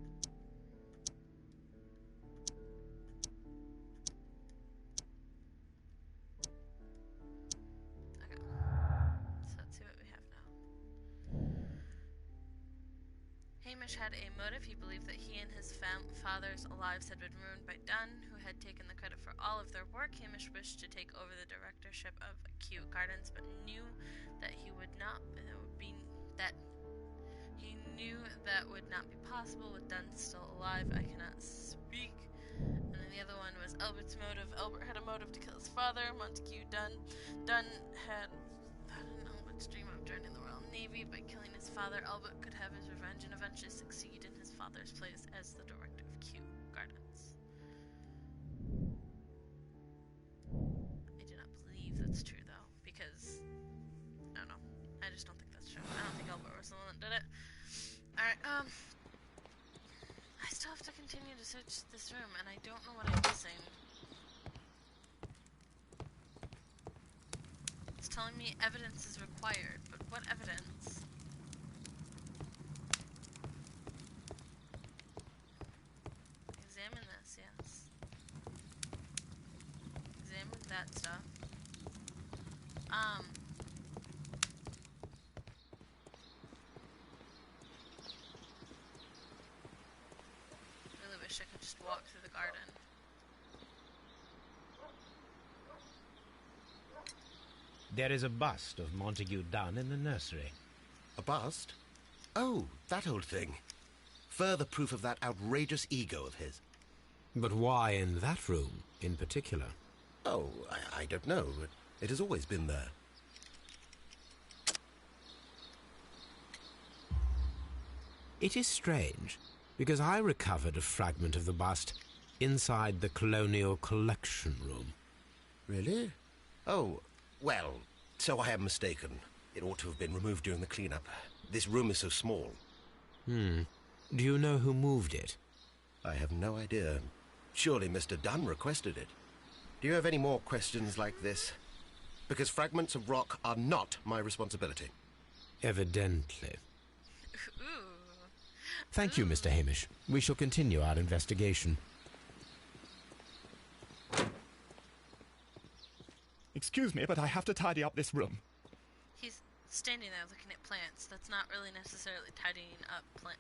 Okay. So let's see what we have now. Hamish had a motive. He believed that he and his father's lives had been ruined by Dunn, who had taken the credit for all of their work. Hamish wished to take over the directorship of Kew Gardens, but knew that he would not. He knew that would not be possible with Dunn still alive. I cannot speak. And then the other one was Albert's motive. Albert had a motive to kill his father, Montague Dunn. Dunn had an Albert's dream of joining the Royal Navy. By killing his father, Albert could have his revenge and eventually succeed in his father's place as the director of Kew Gardens. I do not believe that's true, though, because I don't know. I just don't think that's true. I don't think Albert was the one that did it. Alright, I still have to continue to search this room, and I don't know what I'm missing. It's telling me evidence is required, but what evidence? Examine this, yes. Examine that stuff. Really wish I could just walk through the garden.
There is a bust of Montague Dunn in the nursery.
A bust? Oh, that old thing. Further proof of that outrageous ego of his.
But why in that room in particular?
Oh, I don't know. It has always been there.
It is strange, because I recovered a fragment of the bust inside the Colonial Collection Room.
Really? Oh, well, so I am mistaken. It ought to have been removed during the cleanup. This room is so small.
Do you know who moved it?
I have no idea. Surely Mr. Dunn requested it. Do you have any more questions like this? Because fragments of rock are not my responsibility.
Evidently.
Ooh.
Thank you, Mr. Hamish. We shall continue our investigation.
Excuse me, but I have to tidy up this room.
He's standing there looking at plants. That's not really necessarily tidying up plant.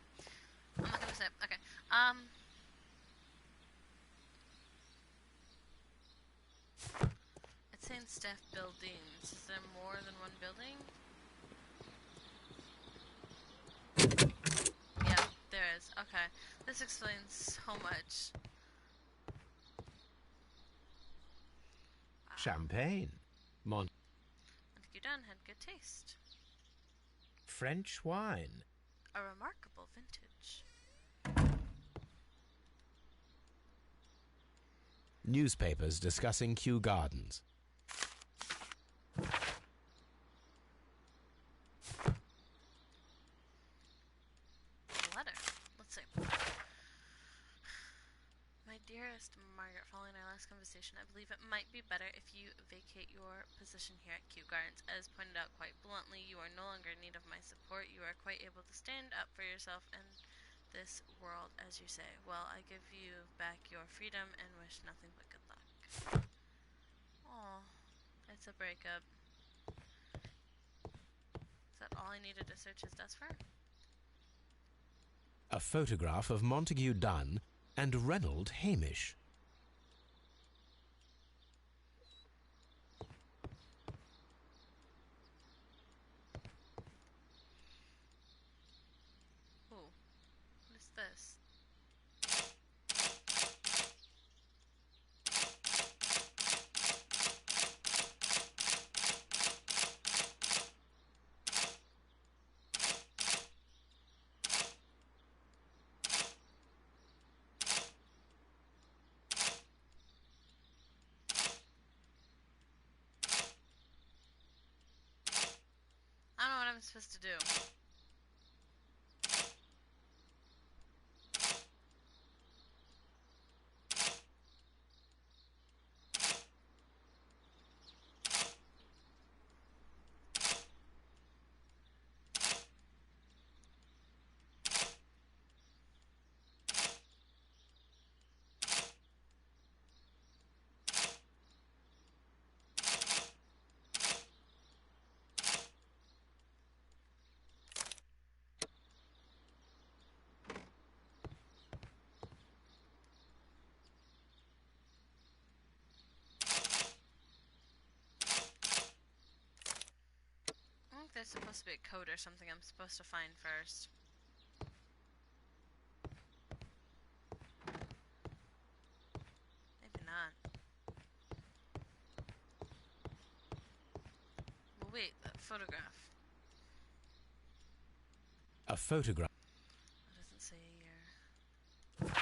I'm not gonna say. Okay. It's saying staff buildings. Is there more than one building? Yeah, there is. Okay. This explains so much.
Champagne.
Montague Dunn had good taste.
French wine.
A remarkable vintage.
Newspapers discussing Kew Gardens.
Letter. Let's see. My dearest Margaret, following our last conversation, I believe it might be better if you vacate your position here at Kew Gardens. As pointed out quite bluntly, you are no longer in need of my support. You are quite able to stand up for yourself and this world, as you say. Well, I give you back your freedom and wish nothing but good luck. Aw, it's a breakup. Is that all I needed to search his desk for?
A photograph of Montague Dunn and Reynold Hamish.
Ooh, what is this? I don't know what I'm supposed to do. I think there's supposed to be a code or something I'm supposed to find first. Maybe not. Well, wait, that photograph.
A photograph.
It doesn't say a year.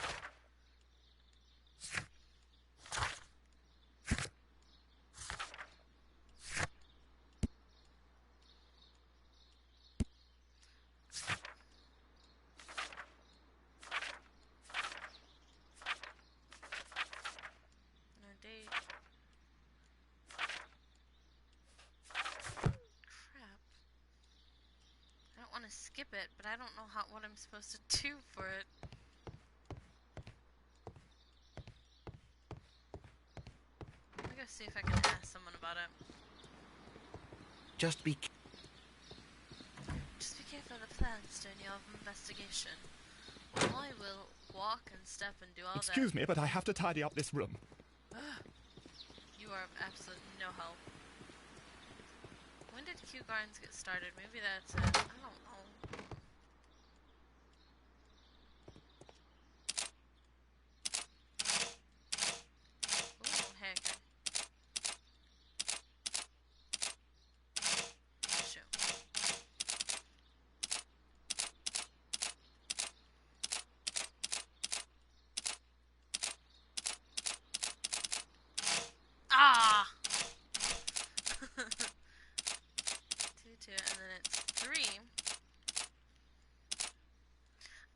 No date. Crap. I don't want to skip it, but I don't know what I'm supposed to do for it. Let me go see if I can ask someone about it.
Just be...
Just be careful of the plants during your investigation. I will walk and step and do all
Excuse me, but I have to tidy up this room.
You are of absolute no help. When did Kew Gardens get started? Maybe that's it. I don't know.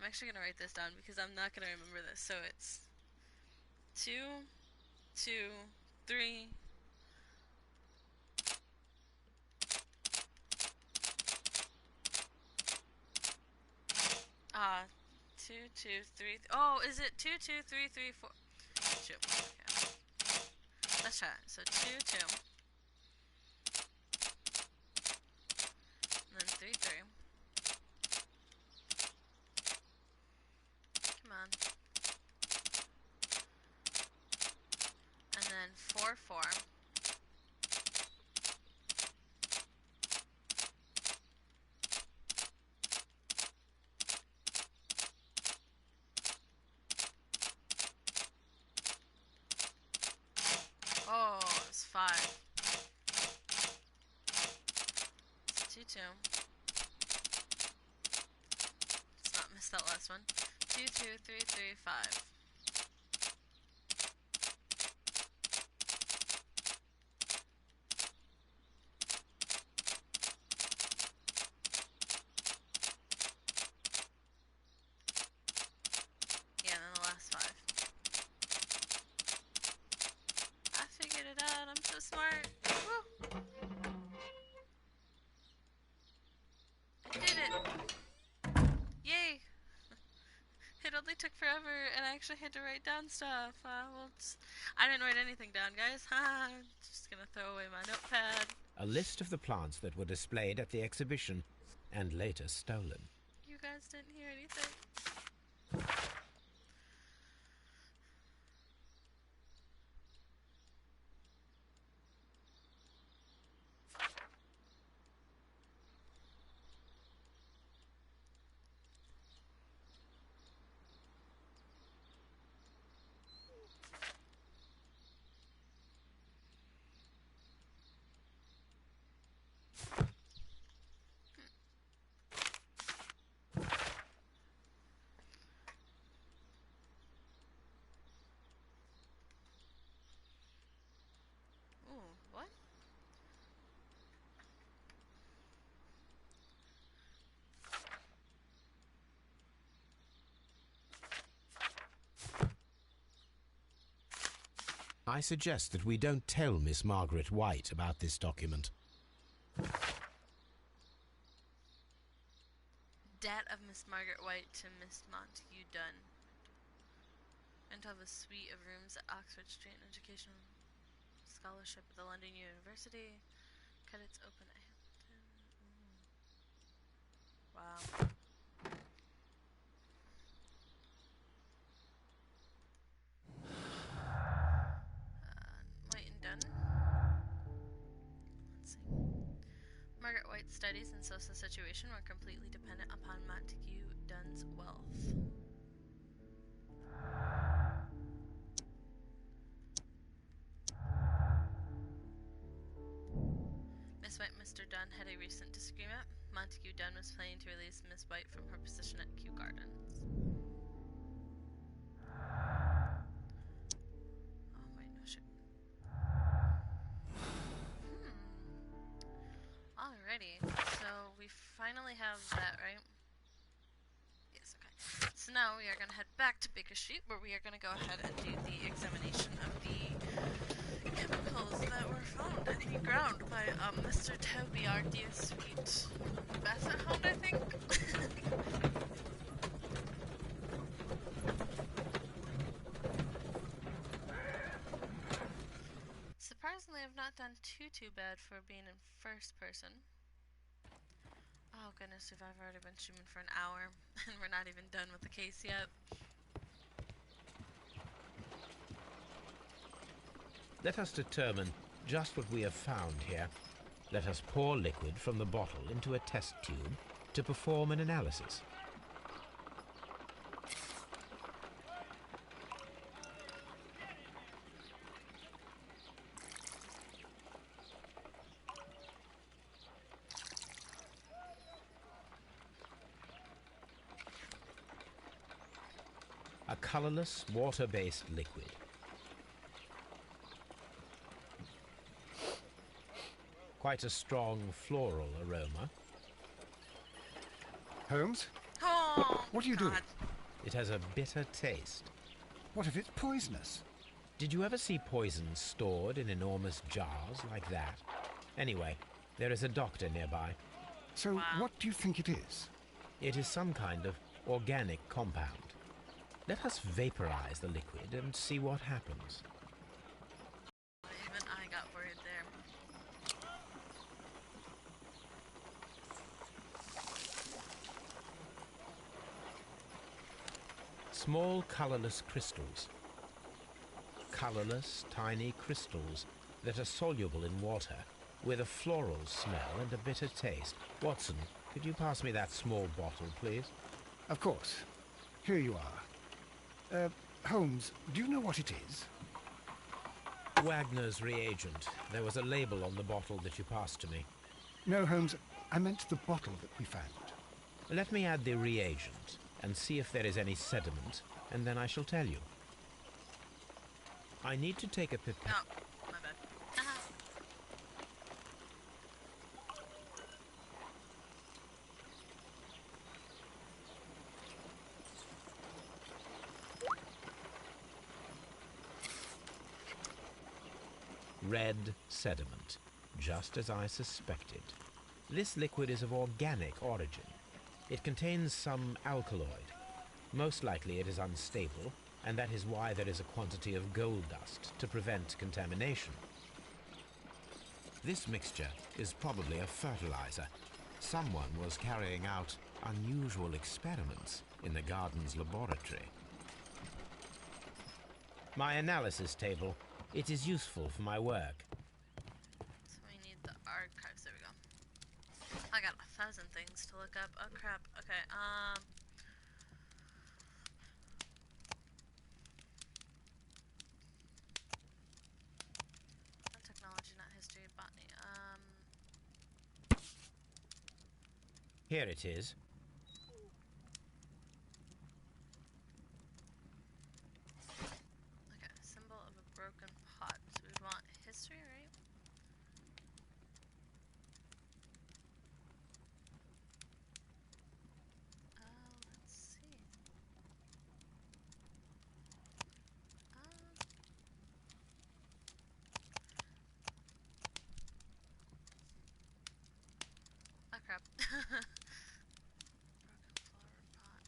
I'm actually going to write this down because I'm not going to remember this. So it's 2, 2, 3. 2, 2, 3. Oh, is it 2, 2, 3, 3, 4? 2. Okay. Let's try it. So 2, 2. And then 3, 3. Come on. And then 4, 4. Oh, it's 5. It's 2, 2. Let's not miss that last one. 2, 2, 3, 3, 5. Yeah, and then the last 5. I figured it out. I'm so smart. Woo! I did it. Yay! It only took forever, and I actually had to write down stuff. Well, I didn't write anything down, guys. I'm just gonna throw away my notepad.
A list of the plants that were displayed at the exhibition and later stolen.
You guys didn't hear anything. Ooh, what?
I suggest that we don't tell Miss Margaret White about this document.
Debt of Miss Margaret White to Miss Montague Dunn. Rent of a suite of rooms at Oxford Street and educational scholarship at the London University. Credits open at Hampton. Wow. White and Dunn. Let's see. Margaret White's studies and social situation were completely dependent upon Montague Dunn's wealth. Miss White and Mr. Dunn had a recent disagreement. Montague Dunn was planning to release Miss White from her position at Kew Gardens. Oh, wait, no shit. Alrighty, so we finally have that, right? Yes, okay. So now we are going to head back to Baker Street, where we are going to go ahead and do the examination of the chemicals that were found in the ground by Mr. Toby, our dear sweet basset hound, I think. Surprisingly, I've not done too bad for being in first person. Oh goodness, if I've already been streaming for an hour and we're not even done with the case yet.
Let us determine just what we have found here. Let us pour liquid from the bottle into a test tube to perform an analysis. A colorless, water-based liquid. Quite a strong floral aroma.
Holmes?
Oh! Oh,
What are you
God.
doing?
It has a bitter taste.
What if it's poisonous?
Did you ever see poison stored in enormous jars like that? Anyway, there is a doctor nearby.
So
Wow.
what do you think it is?
It is some kind of organic compound. Let us vaporize the liquid and see what happens.
Even I got worried there.
Small colorless crystals. Colorless, tiny crystals that are soluble in water, with a floral smell and a bitter taste. Watson, could you pass me that small bottle, please?
Of course. Here you are. Holmes, do you know what it is?
Wagner's reagent. There was a label on the bottle that you passed to me.
No, Holmes, I meant the bottle that we found.
Let me add the reagent and see if there is any sediment, and then I shall tell you. I need to take a pipette.
Oh, my bad.
Red sediment, just as I suspected. This liquid is of organic origin. It contains some alkaloid. Most likely it is unstable, and that is why there is a quantity of gold dust to prevent contamination. This mixture is probably a fertilizer. Someone was carrying out unusual experiments in the garden's laboratory. My analysis table. It is useful for my work.
So we need the archives. There we go. I got 1,000 things to look up. Oh crap. Okay. Not technology, not history, botany.
Here it is.
Okay. Symbol of a broken pot. So we'd want history, right? Let's see. Oh crap. Broken flower pot.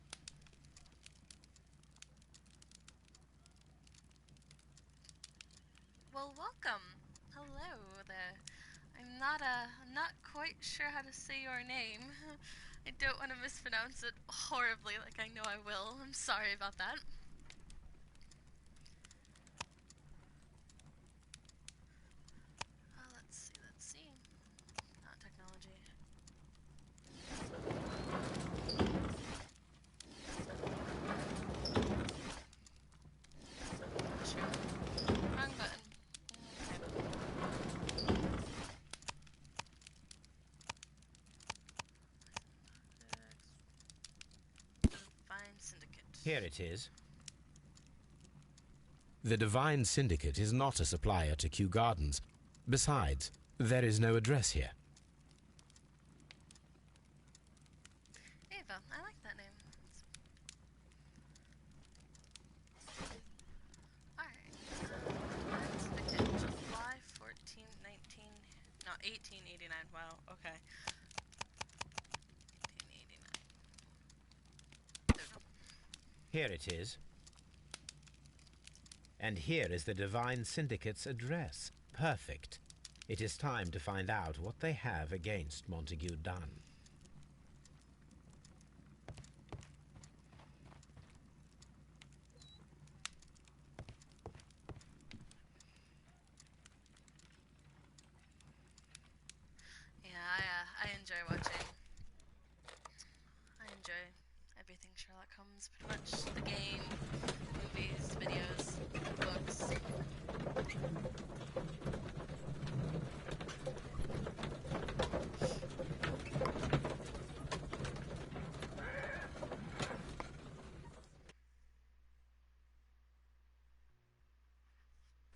Well, welcome. Hello there. I'm not quite sure how to say your name. I don't want to mispronounce it horribly like I know I will. I'm sorry about that. Let's see. Not technology. Sure. Wrong button. Divine Syndicate.
Here it is. The Divine Syndicate is not a supplier to Kew Gardens. Besides, there is no address here.
Ava, I like that name. Alright. Divine Syndicate, July 14, 19... No, 1889. Wow, okay. 1889. There we go.
Here it is. And here is the Divine Syndicate's address. Perfect. It is time to find out what they have against Montague Dunn.
Yeah, I enjoy watching. I enjoy everything Sherlock Holmes, pretty much. The game, movies, videos, books.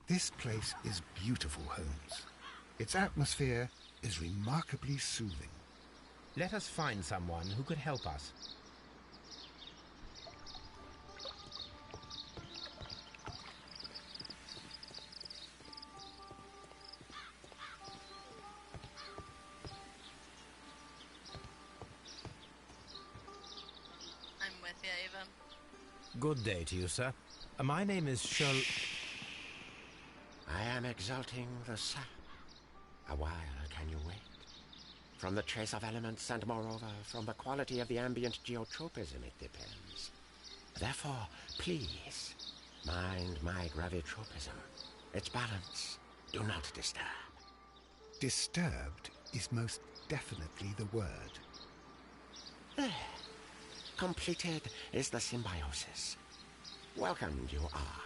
This place is beautiful, Holmes. Its atmosphere is remarkably soothing.
Let us find someone who could help us.
Yeah, Ava.
Good day to you, sir. My name is Sherlock...
I am exalting the sap. A while can you wait? From the trace of elements and moreover from the quality of the ambient geotropism it depends. Therefore, please, mind my gravitropism. Its balance. Do not disturb.
Disturbed is most definitely the word.
There. Completed is the symbiosis. Welcome you are.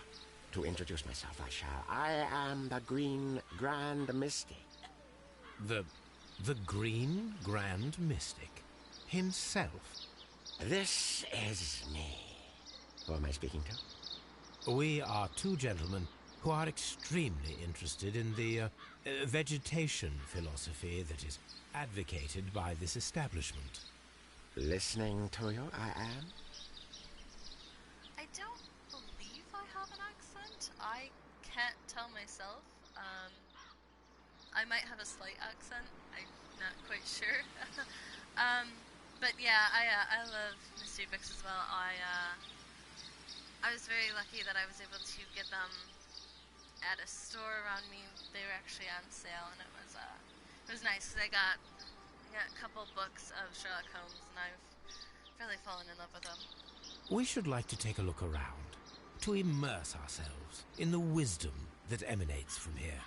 To introduce myself I shall. I am the Green Grand Mystic.
The Green Grand Mystic himself.
This is me. Who am I speaking to?
We are two gentlemen who are extremely interested in the vegetation philosophy that is advocated by this establishment.
Listening to you, I am.
I don't believe I have an accent. I can't tell myself. I might have a slight accent. I'm not quite sure. But yeah, I love mystery books as well. I was very lucky that I was able to get them at a store around me. They were actually on sale, and it was nice because I got a couple books of Sherlock Holmes, and I've really fallen in love with them.
We should like to take a look around, to immerse ourselves in the wisdom that emanates from here.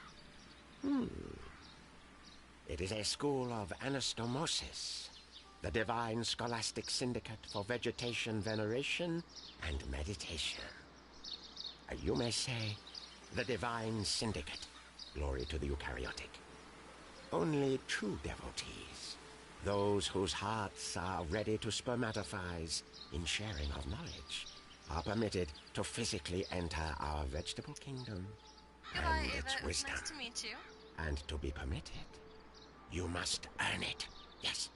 It is a school of anastomosis, the divine scholastic syndicate for vegetation veneration and meditation. You may say, the divine syndicate, glory to the eukaryotic. Only true devotees, those whose hearts are ready to spermatophize in sharing of knowledge, are permitted to physically enter our vegetable kingdom
Goodbye,
and
Ava.
its
It was
wisdom.
nice to meet you.
And to be permitted, you must earn it. Yes.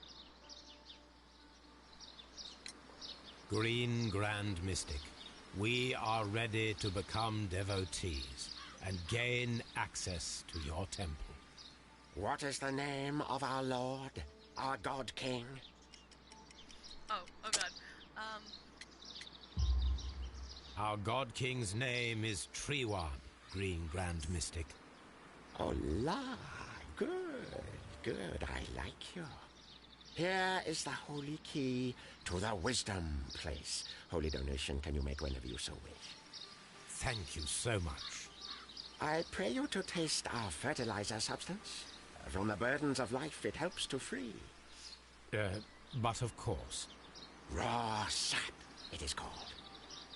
Green Grand Mystic, we are ready to become devotees and gain access to your temple.
What is the name of our Lord, our God King?
Oh God.
Our God King's name is Treewan, Green Grand Mystic.
Oh, la. Good. I like you. Here is the holy key to the wisdom place. Holy donation can you make whenever you so wish.
Thank you so much.
I pray you to taste our fertilizer substance. From the burdens of life it helps to free.
But of course.
Raw sap, it is called.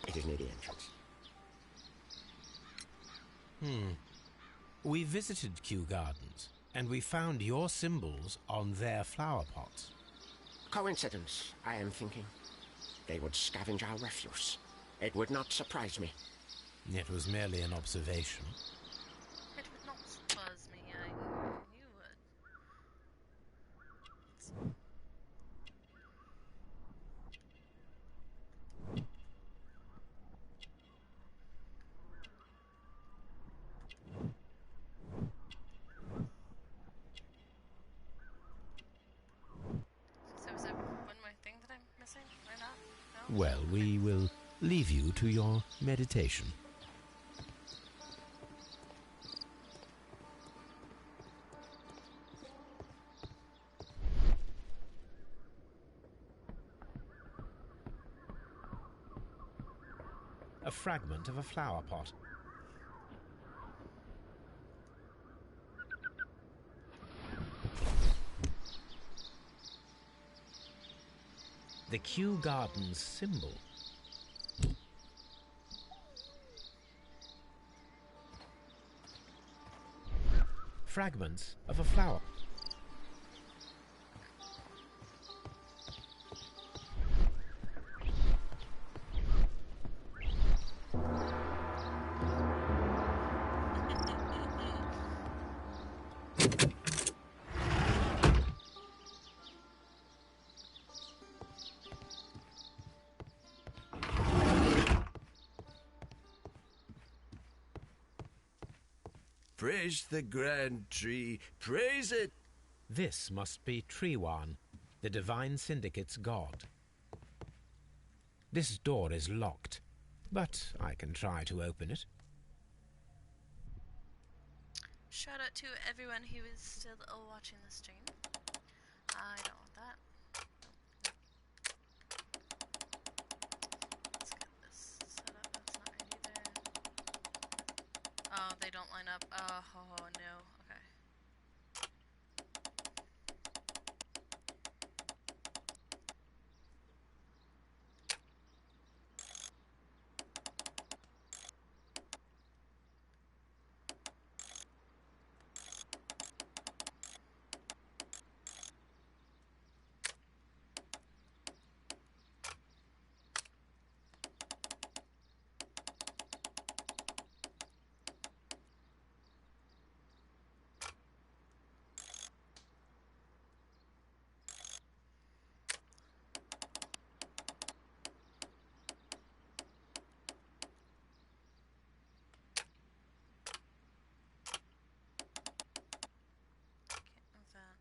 It is near the entrance.
We visited Kew Gardens, and we found your symbols on their flower pots.
Coincidence, I am thinking. They would scavenge our refuse. It would not surprise me.
It was merely an observation.
It would not surprise me. I knew it. So is there one more thing that I'm missing or not? No?
Well, we will leave you to your meditation. A fragment of a flower pot. The Kew Gardens symbol. Fragments of a flower.
Praise the grand tree, praise it!
This must be Treewan, the Divine Syndicate's god. This door is locked, but I can try to open it.
Shout out to everyone who is still watching the stream. I don't want that. Let's get this set up. That's not right either. Oh, they don't line up. Oh no. Okay. Can't move that.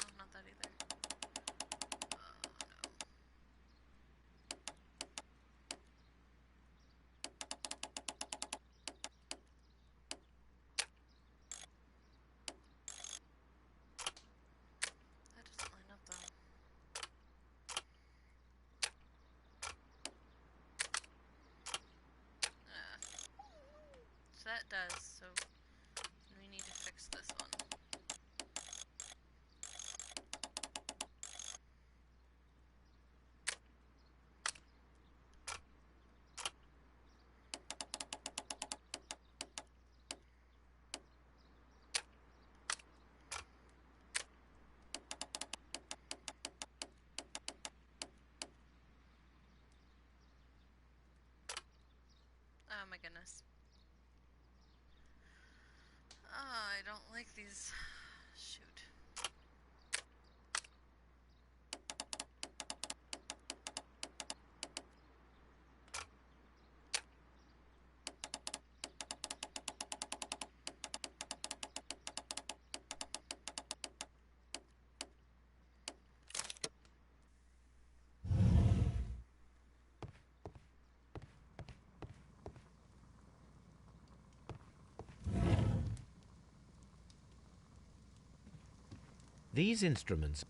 Oh, not that either. No. That doesn't line up though. So that does, so we need to fix this one. Oh my goodness. Oh, I don't like these. Shoot.
These instruments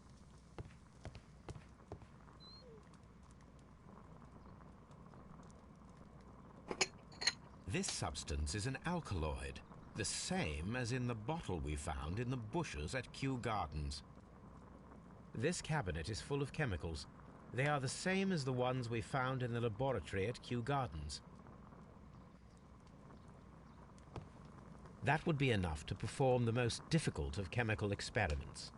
This substance is an alkaloid, the same as in the bottle we found in the bushes at Kew Gardens. This cabinet is full of chemicals. They are the same as the ones we found in the laboratory at Kew Gardens. That would be enough to perform the most difficult of chemical experiments.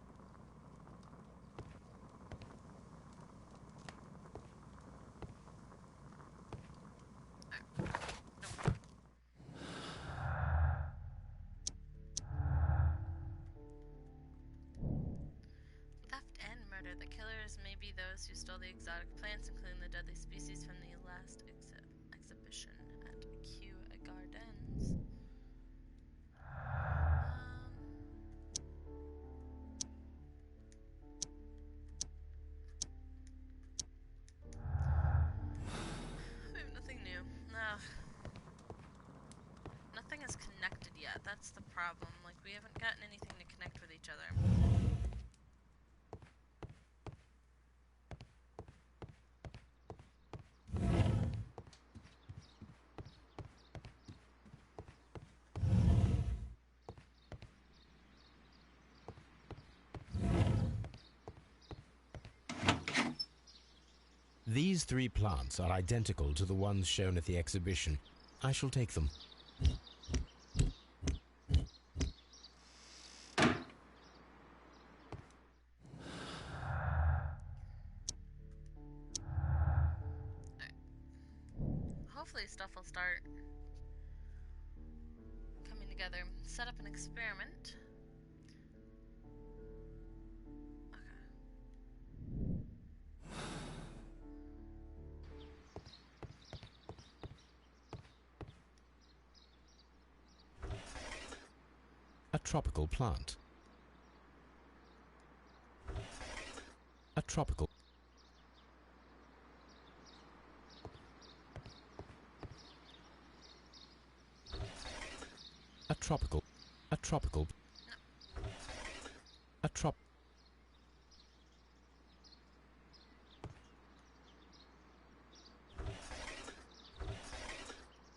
Theft and murder. The killers may be those who stole the exotic plants, including the deadly species from the last exhibition at Kew Gardens. We have nothing new. Ugh. Nothing is connected yet. That's the problem. Like, we haven't gotten anything to connect with each other.
These 3 plants are identical to the ones shown at the exhibition. I shall take them.
Hopefully stuff will start coming together. Set up an experiment.
tropical plant. A tropical. A tropical. A tropical. A trop.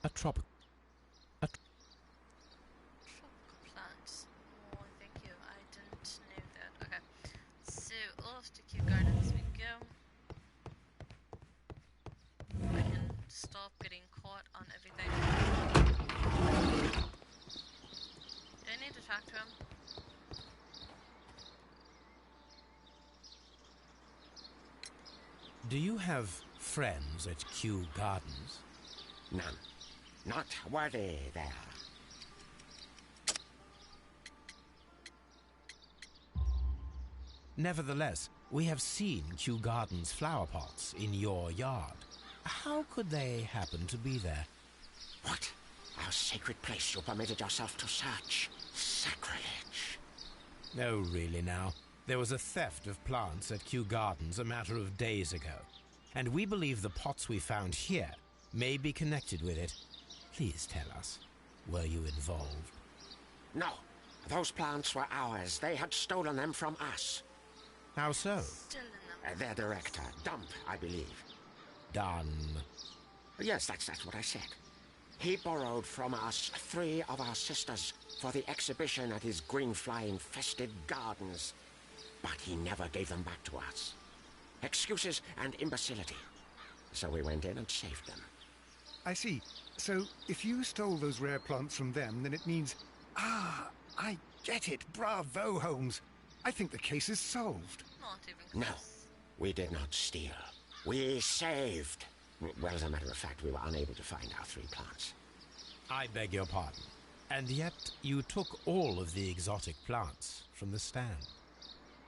A tropical. A
Tropical plants. Oh, thank you. I didn't know that. Okay. So, off to Kew Gardens we go. I can stop getting caught on everything. Do I need to talk to him?
Do you have friends at Kew Gardens?
None. Not worthy there.
Nevertheless, we have seen Kew Gardens flower pots in your yard. How could they happen to be there?
What? Our sacred place you permitted yourself to search. Sacrilege.
No, really now. There was a theft of plants at Kew Gardens a matter of days ago, and we believe the pots we found here may be connected with it. Please tell us, were you involved?
No. Those plants were ours. They had stolen them from us.
How so?
Still in them.
Their director, Dump, I believe.
Done.
Yes, that's what I said. He borrowed from us 3 of our sisters for the exhibition at his greenfly-infested gardens. But he never gave them back to us. Excuses and imbecility. So we went in and saved them.
I see. So, if you stole those rare plants from them, then it means... Ah, I get it. Bravo, Holmes. I think the case is solved.
Not even
No,
close.
we did not steal. We saved. Well, as a matter of fact, we were unable to find our 3 plants.
I beg your pardon. And yet you took all of the exotic plants from the stand.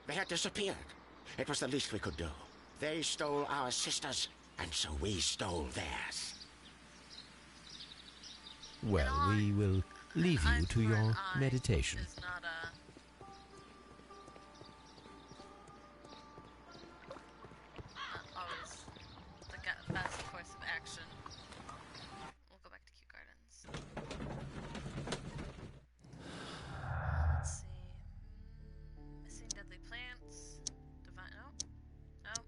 They had disappeared. It was the least we could do. They stole our sisters, and so we stole theirs.
Well, we will leave you to your meditation.
Is not a... always the best course of action. We'll go back to Kew Gardens. Let's see. Missing deadly plants. Divine. Oh. Nope.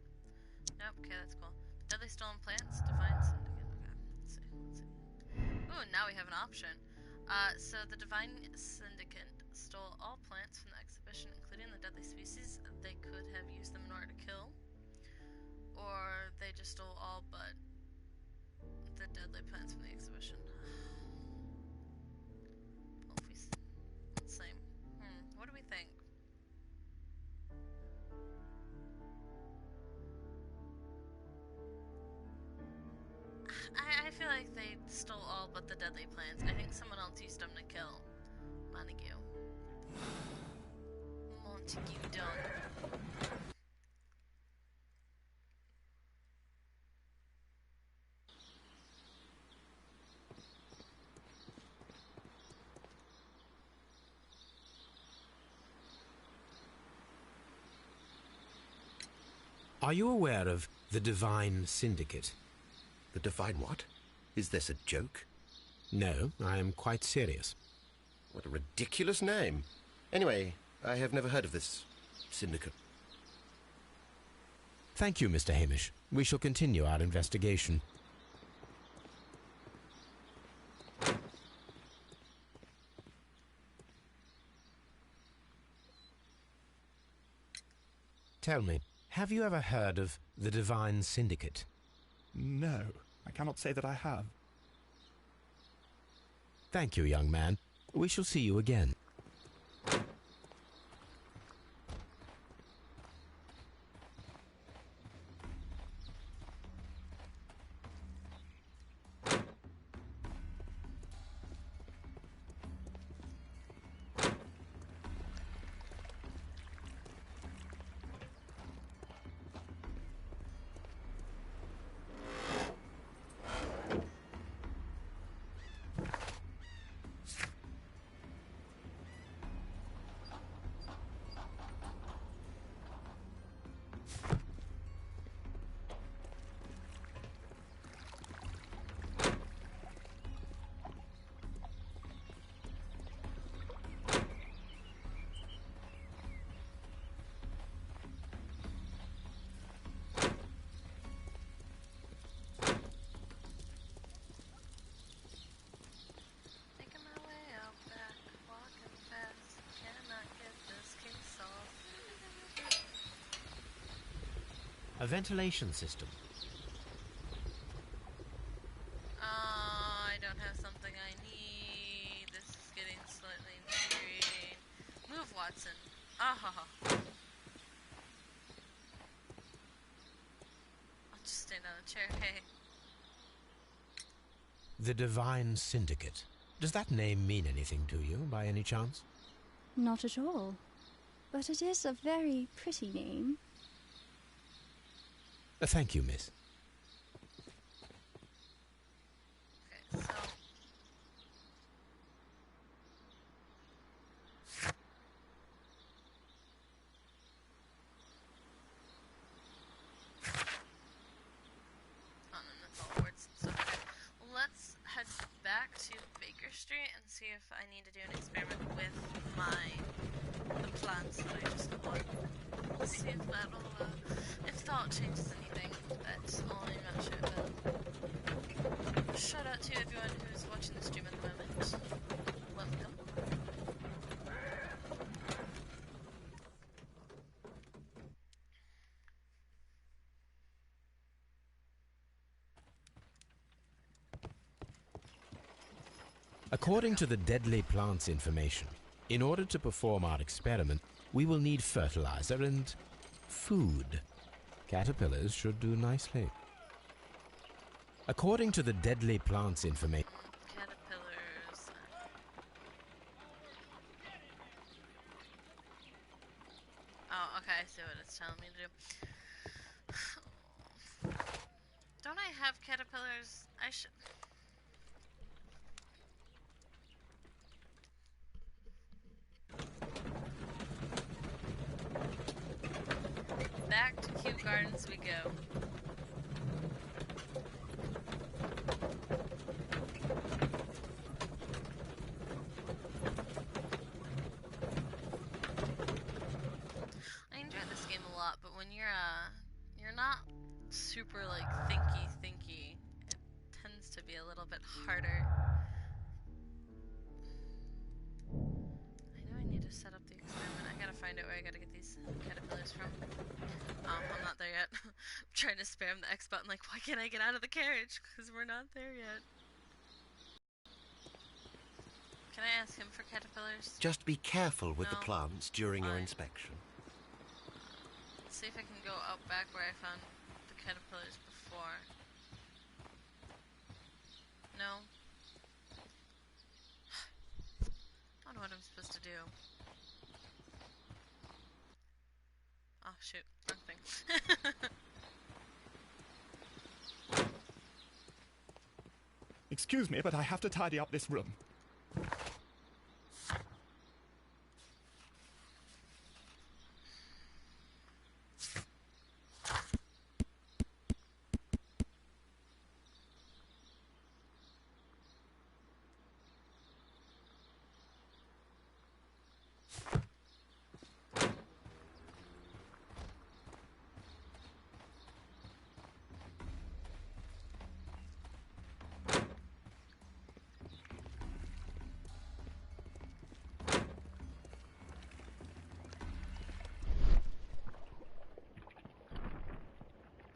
Nope. Okay, that's cool. Deadly stolen plants. Divine syndicate. Okay. Let's see. Ooh, now we have an option. So the Divine Syndicate stole all plants from the exhibition, including the deadly species. They could have used them in order to kill. Or they just stole all but the deadly plants from the exhibition. Well, if we... let's see. What do we think? I feel like they stole all but the deadly plants. I think someone else used them to kill Montague. Montague Dunn.
Are you aware of the Divine Syndicate?
The Divine what? Is this a joke?
No, I am quite serious.
What a ridiculous name. Anyway, I have never heard of this syndicate.
Thank you, Mr. Hamish. We shall continue our investigation. Tell me, have you ever heard of the Divine Syndicate?
No, I cannot say that I have.
Thank you, young man. We shall see you again. ventilation system.
I don't have something I need. This is getting slightly infuriating. Move, Watson. Ah ha ha. I'll just stand on a chair. Hey.
The Divine Syndicate. Does that name mean anything to you, by any chance?
Not at all. But it is a very pretty name.
Thank you, miss.
Okay, so... Oh, no, that's all words and stuff. Okay. Let's head back to Baker Street and see if I need to do an experiment with the plants that I just bought. We'll see if that'll, if thought changes anything. That's all I'm not sure about. Shout out to everyone who's watching the stream at the moment. Welcome.
According to the deadly plants information, in order to perform our experiment, we will need fertilizer and food. Caterpillars should do nicely. According to the deadly plants information...
Caterpillars. Oh, okay, I see what it's telling me to do. Don't I have caterpillars? I should... Back to Kew Gardens we go. I enjoy this game a lot, but when you're not super like thinky, it tends to be a little bit harder. I know I need to set up the experiment. I gotta find out where I gotta get these caterpillars from. I'm not there yet. I'm trying to spam the X button like, why can't I get out of the carriage? Because we're not there yet. Can I ask him for caterpillars?
Just be careful with the
No.
plants during your
Fine.
inspection.
Let's see if I can go out back where I found the caterpillars before. No? I don't know what I'm supposed to do. Oh shoot, wrong thing.
Excuse me, but I have to tidy up this room.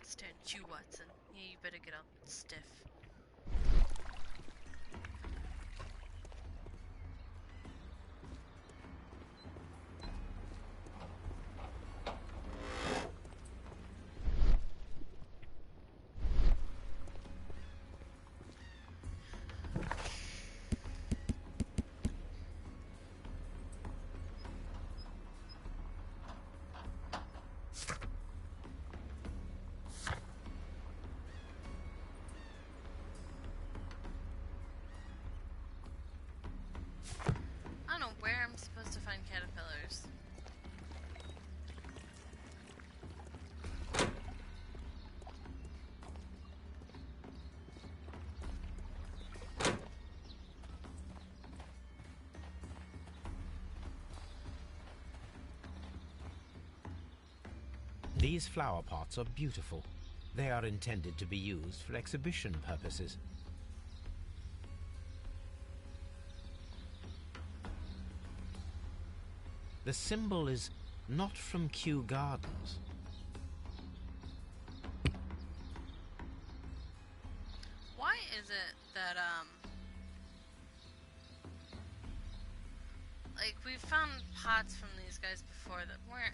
Stand you, Watson. Yeah, you better get all stiff. I don't know where I'm supposed to find caterpillars.
These flower pots are beautiful. They are intended to be used for exhibition purposes. The symbol is not from Kew Gardens.
like, we've found pots from these guys before that weren't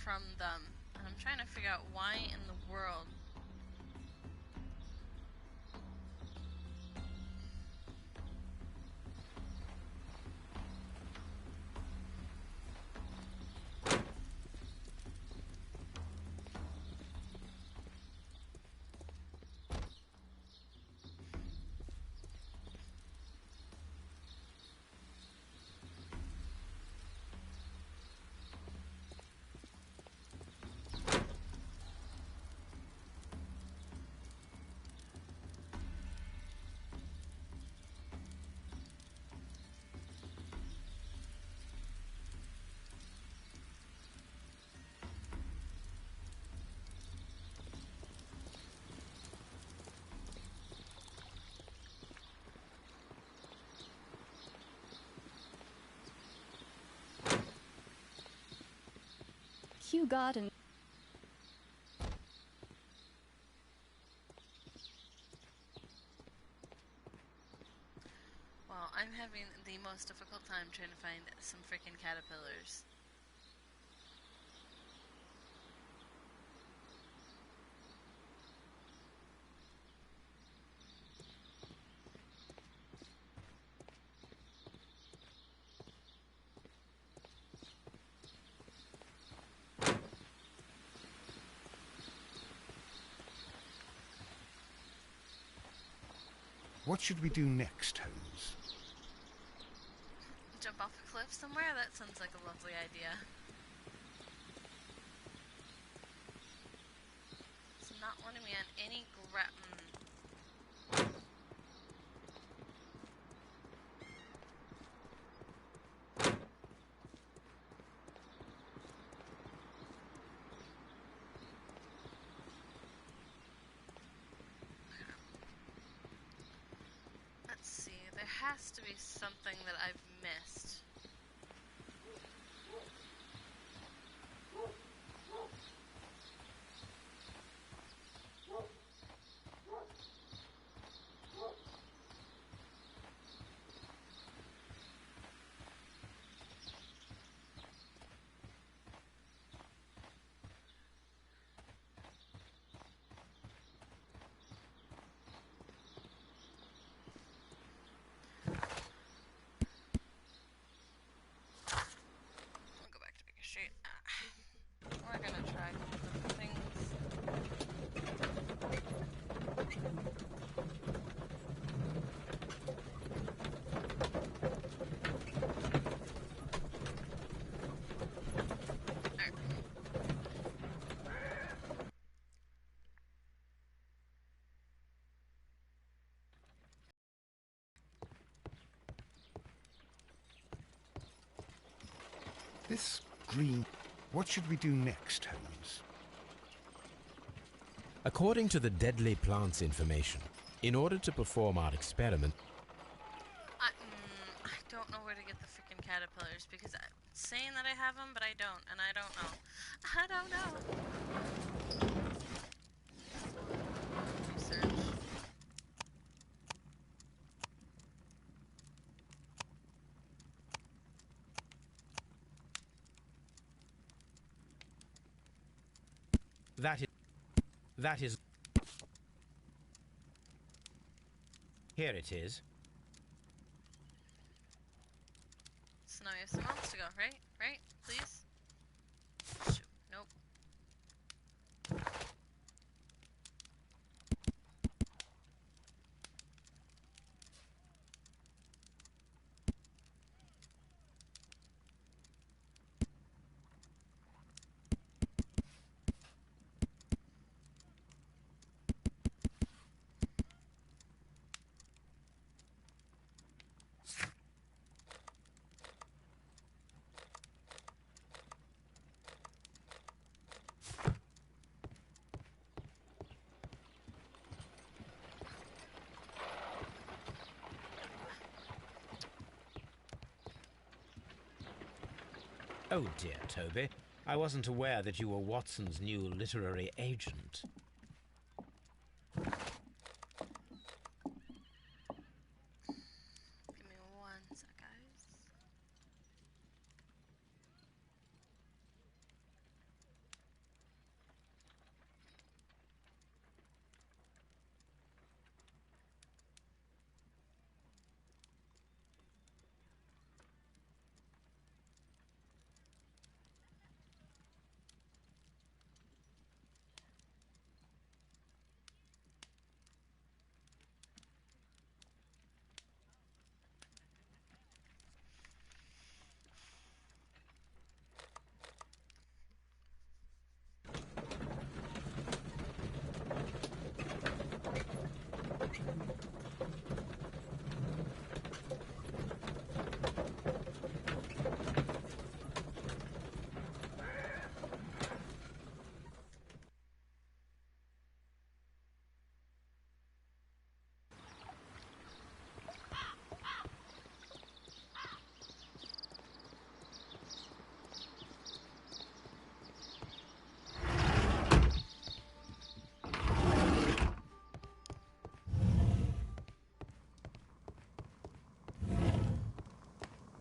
from them. And I'm trying to figure out why in the world.
Kew Garden.
Well, I'm having the most difficult time trying to find some freaking caterpillars.
What should we do next, Holmes?
Jump off a cliff somewhere? That sounds like a lovely idea. It's not wanting me on any Let's see, there has to be something that I've missed. I'll go back to Baker Street. We're gonna try a couple different things. Alright.
This green... What should we do next, Holmes?
According to the deadly plants information, in order to perform our experiment,
I don't know where to get the freaking caterpillars because I'm saying that I have them, but I don't, and I don't know. I don't know. Research.
that is... Here it is.
So now we have some months to go, right? Right? Please? Shoot. Nope.
Oh dear, Toby. I wasn't aware that you were Watson's new literary agent.
Give me one sec, guys.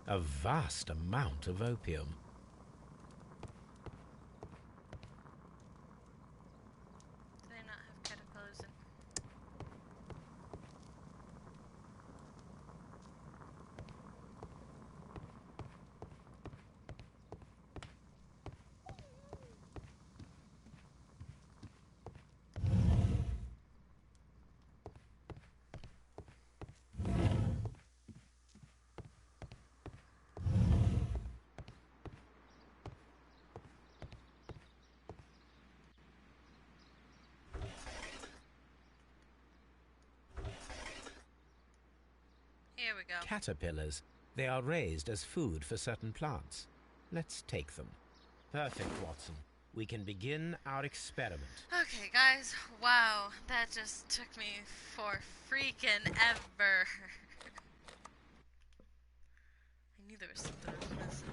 A vast amount of opium.
Do they not have caterpillars in? Here we go.
Caterpillars. They are raised as food for certain plants. Let's take them. Perfect, Watson. We can begin our experiment.
Okay, guys. Wow, that just took me for freaking ever. I knew there was something I was missing.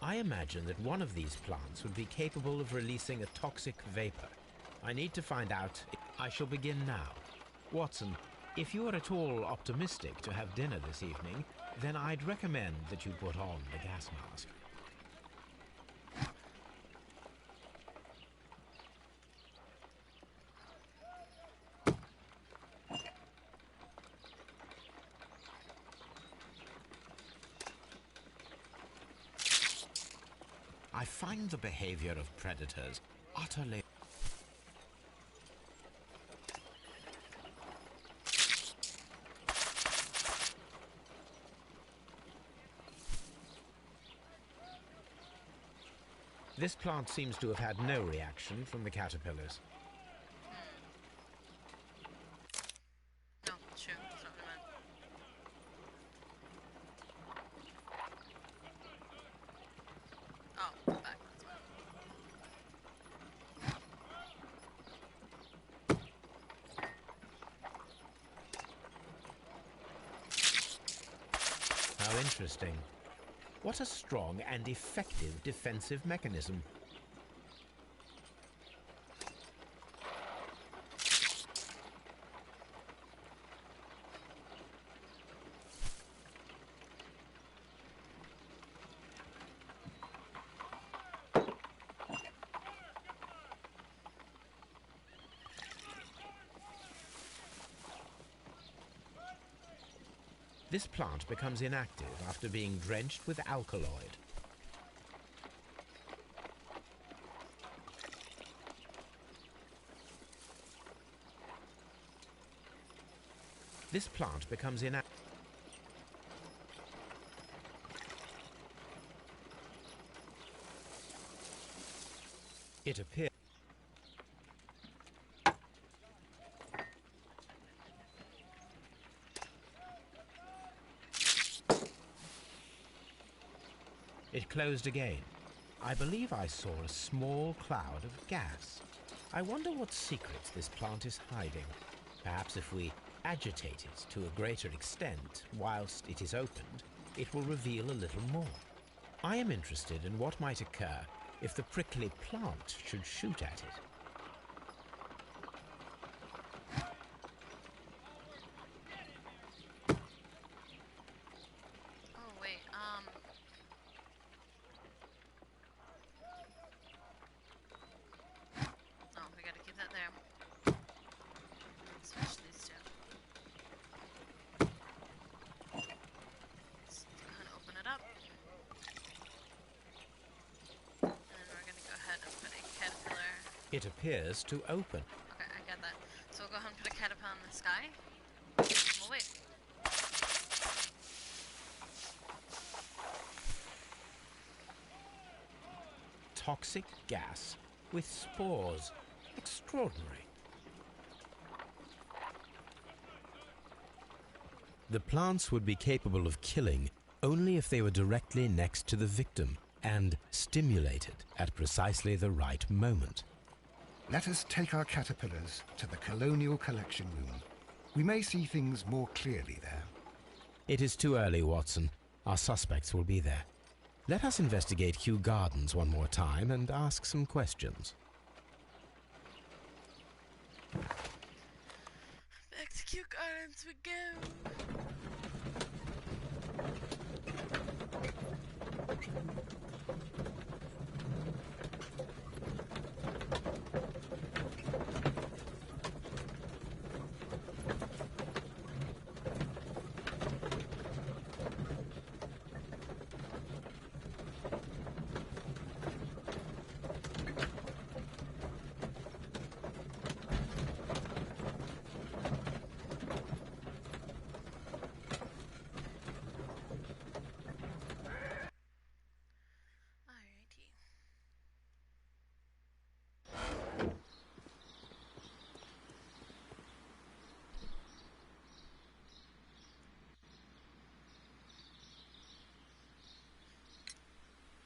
I imagine that one of these plants would be capable of releasing a toxic vapor. I need to find out. I shall begin now. Watson, if you are at all optimistic to have dinner this evening, then I'd recommend that you put on the gas mask. I find the behavior of predators utterly... This plant seems to have had no reaction from the caterpillars.
No, sure, that's not what I meant. Oh, back, that's fine.
How interesting. What a strong and effective defensive mechanism. This plant becomes inactive after being drenched with alkaloid. This plant becomes inactive. It appears. It closed again. I believe I saw a small cloud of gas. I wonder what secrets this plant is hiding. Perhaps if we agitate it to a greater extent whilst it is opened, it will reveal a little more. I am interested in what might occur if the prickly plant should shoot at it.
Oh, wait, oh, we gotta keep that there. Switch these two. Let's go ahead and open it up. And then we're gonna go ahead and put a caterpillar.
It appears to open.
Okay, I got that. So we'll go ahead and put a caterpillar in the sky. We'll wait.
Toxic gas with spores. Extraordinary. The plants would be capable of killing only if they were directly next to the victim and stimulated at precisely the right moment.
Let us take our caterpillars to the Colonial Collection Room. We may see things more clearly there.
It is too early, Watson. Our suspects will be there. Let us investigate Kew Gardens one more time and ask some questions.
Back to Kew Gardens we go. Alrighty.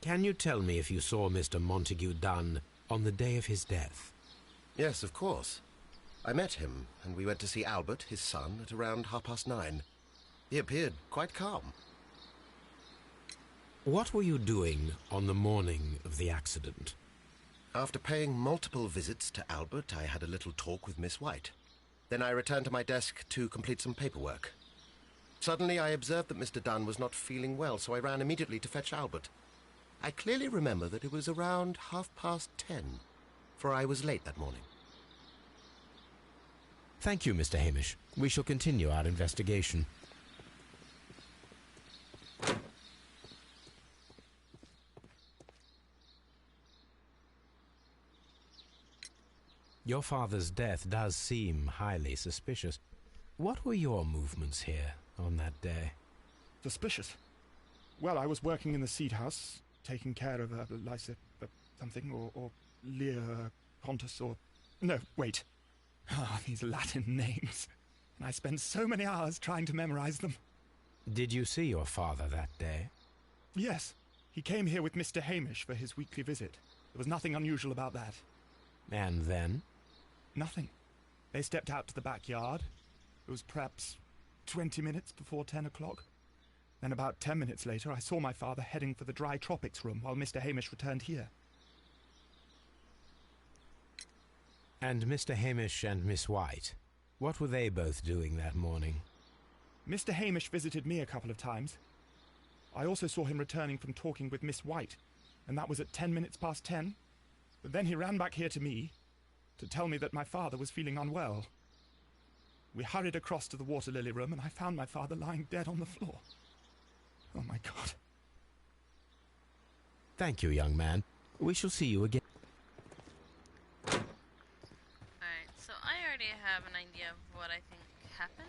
Can you tell me if you saw Mr. Montague Dunn on the day of his death?
Yes, of course. I met him, and we went to see Albert, his son, at around 9:30. He appeared quite calm.
What were you doing on the morning of the accident?
After paying multiple visits to Albert, I had a little talk with Miss White. Then I returned to my desk to complete some paperwork. Suddenly I observed that Mr. Dunn was not feeling well, so I ran immediately to fetch Albert. I clearly remember that it was around 10:30, for I was late that morning.
Thank you, Mr. Hamish. We shall continue our investigation. Your father's death does seem highly suspicious. What were your movements here on that day?
Suspicious? Well, I was working in the seed house, taking care of Lysa something, or Lear Pontus, or... No, wait. Ah, these Latin names. And I spent so many hours trying to memorize them.
Did you see your father that day?
Yes. He came here with Mr. Hamish for his weekly visit. There was nothing unusual about that.
And then?
Nothing. They stepped out to the backyard. It was perhaps 20 minutes before 10 o'clock. Then about 10 minutes later, I saw my father heading for the dry tropics room while Mr. Hamish returned here.
And Mr. Hamish and Miss White, what were they both doing that morning?
Mr. Hamish visited me a couple of times. I also saw him returning from talking with Miss White, and that was at 10 minutes past 10. But then he ran back here to me to tell me that my father was feeling unwell. We hurried across to the water lily room, and I found my father lying dead on the floor. Oh, my God.
Thank you, young man. We shall see you again.
Alright, so I already have an idea of what I think happened,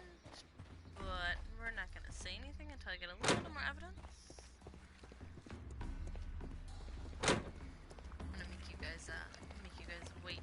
but we're not going to say anything until I get a little more evidence. I'm going to make you guys wait.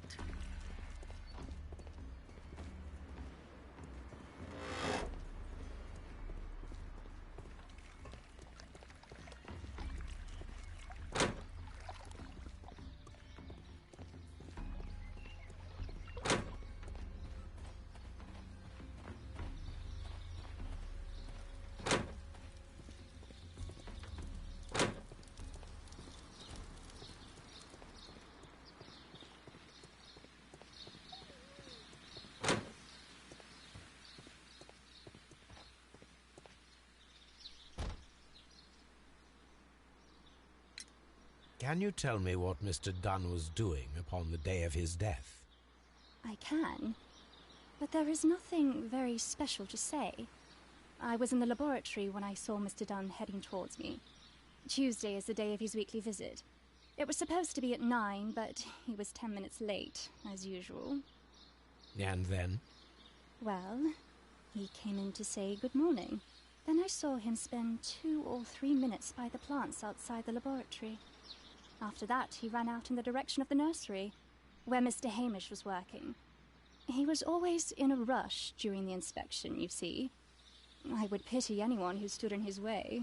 Can you tell me what Mr. Dunn was doing upon the day of his death?
I can, but there is nothing very special to say. I was in the laboratory when I saw Mr. Dunn heading towards me. Tuesday is the day of his weekly visit. It was supposed to be at 9, but he was 10 minutes late, as usual.
And then?
Well, he came in to say good morning. Then I saw him spend 2 or 3 minutes by the plants outside the laboratory. After that, he ran out in the direction of the nursery, where Mr. Hamish was working. He was always in a rush during the inspection, you see. I would pity anyone who stood in his way.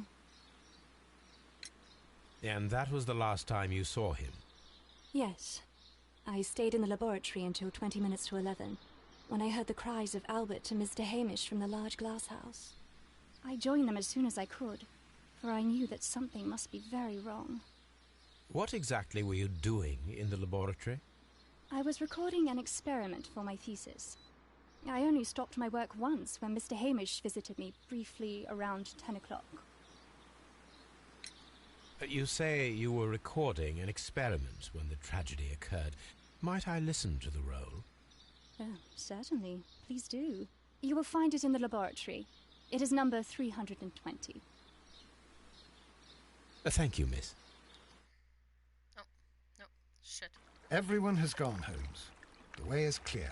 And that was the last time you saw him?
Yes. I stayed in the laboratory until 20 minutes to 11, when I heard the cries of Albert and Mr. Hamish from the large glass house. I joined them as soon as I could, for I knew that something must be very wrong.
What exactly were you doing in the laboratory?
I was recording an experiment for my thesis. I only stopped my work once when Mr. Hamish visited me briefly around 10 o'clock.
You say you were recording an experiment when the tragedy occurred. Might I listen to the roll?
Certainly. Please do. You will find it in the laboratory. It is number 320.
Thank you, miss.
Oh, no, shit.
Everyone has gone, Holmes. The way is clear.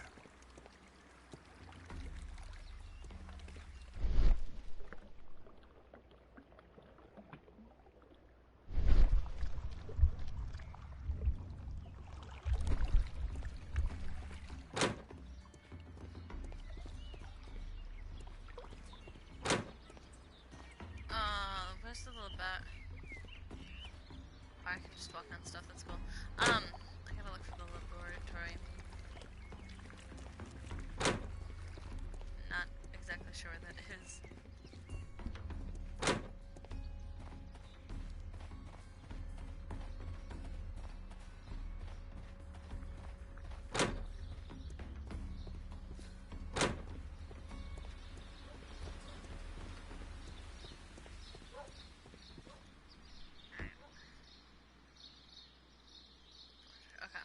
Where's the little bat? Oh, I can just walk on stuff, that's cool. I gotta look for the laboratory. Not exactly sure where that is. Okay.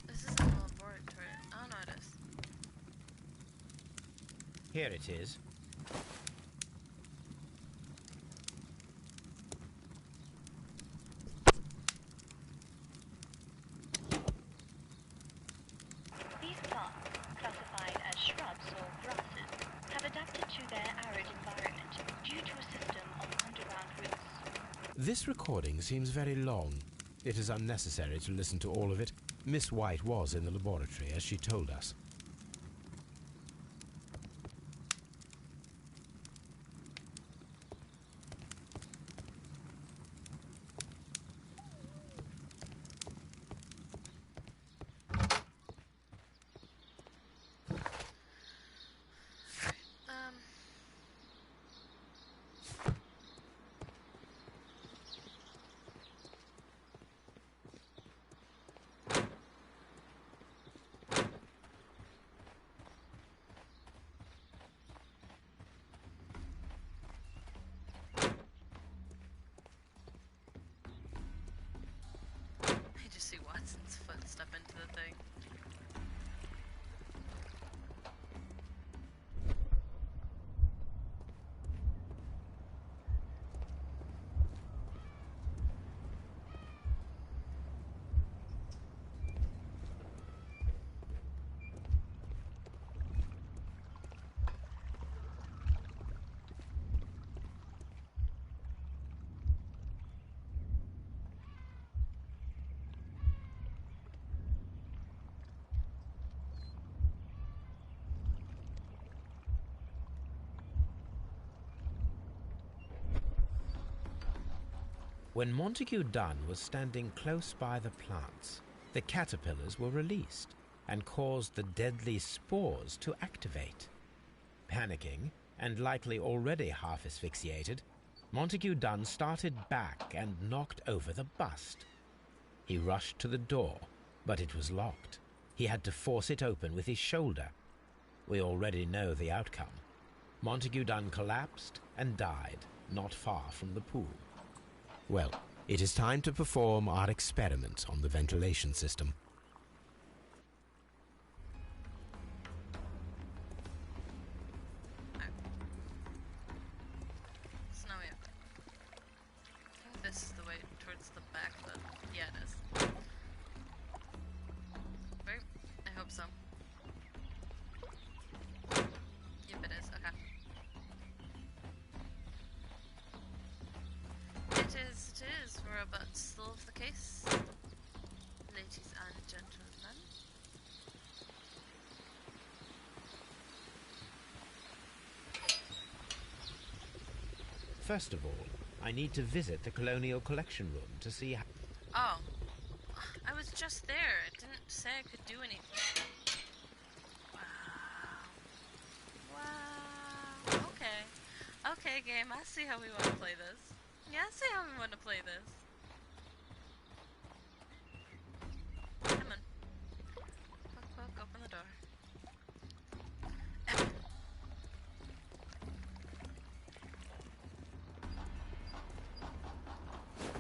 This isn't the laboratory. Oh no, it is.
Here it is.
These plants, classified as shrubs or grasses, have adapted to their arid environment due to a system of underground roots.
This recording seems very long. It is unnecessary to listen to all of it. Miss White was in the laboratory, as she told us.
I just see Watson's foot step into the thing.
When Montague Dunn was standing close by the plants, the caterpillars were released and caused the deadly spores to activate. Panicking, and likely already half asphyxiated, Montague Dunn started back and knocked over the bust. He rushed to the door, but it was locked. He had to force it open with his shoulder. We already know the outcome. Montague Dunn collapsed and died not far from the pool. Well, it is time to perform our experiment on the ventilation system.
Snowy. I think this is the way towards the back, but yeah, it is. Right? I hope so. Yep, it is. Okay. It Robot solve the case, ladies and gentlemen.
First of all, I need to visit the Colonial Collection Room to see how...
Oh, I was just there. It didn't say I could do anything. Wow. Okay. Okay, game. I see how we want to play this. Yeah, I see how we want to play this. Come on. Poke, poke, open the door.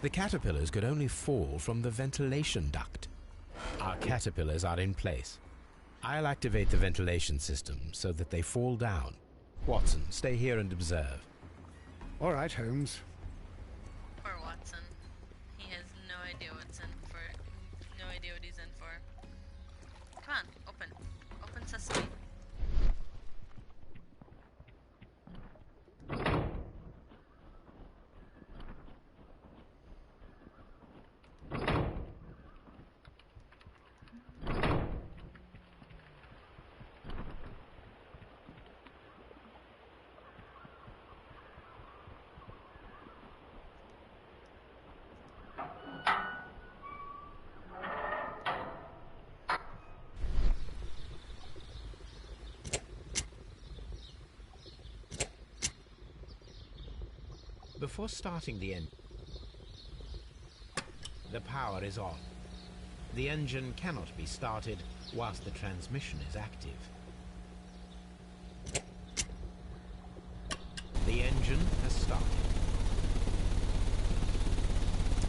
The caterpillars could only fall from the ventilation duct. Our caterpillars are in place. I'll activate the ventilation system so that they fall down. Watson, stay here and observe.
All right, Holmes.
Poor Watson. He has no idea what's in for. No idea what he's in for. Come on, open. Open sesame.
Before starting the engine, the power is on. The engine cannot be started whilst the transmission is active. The engine has started.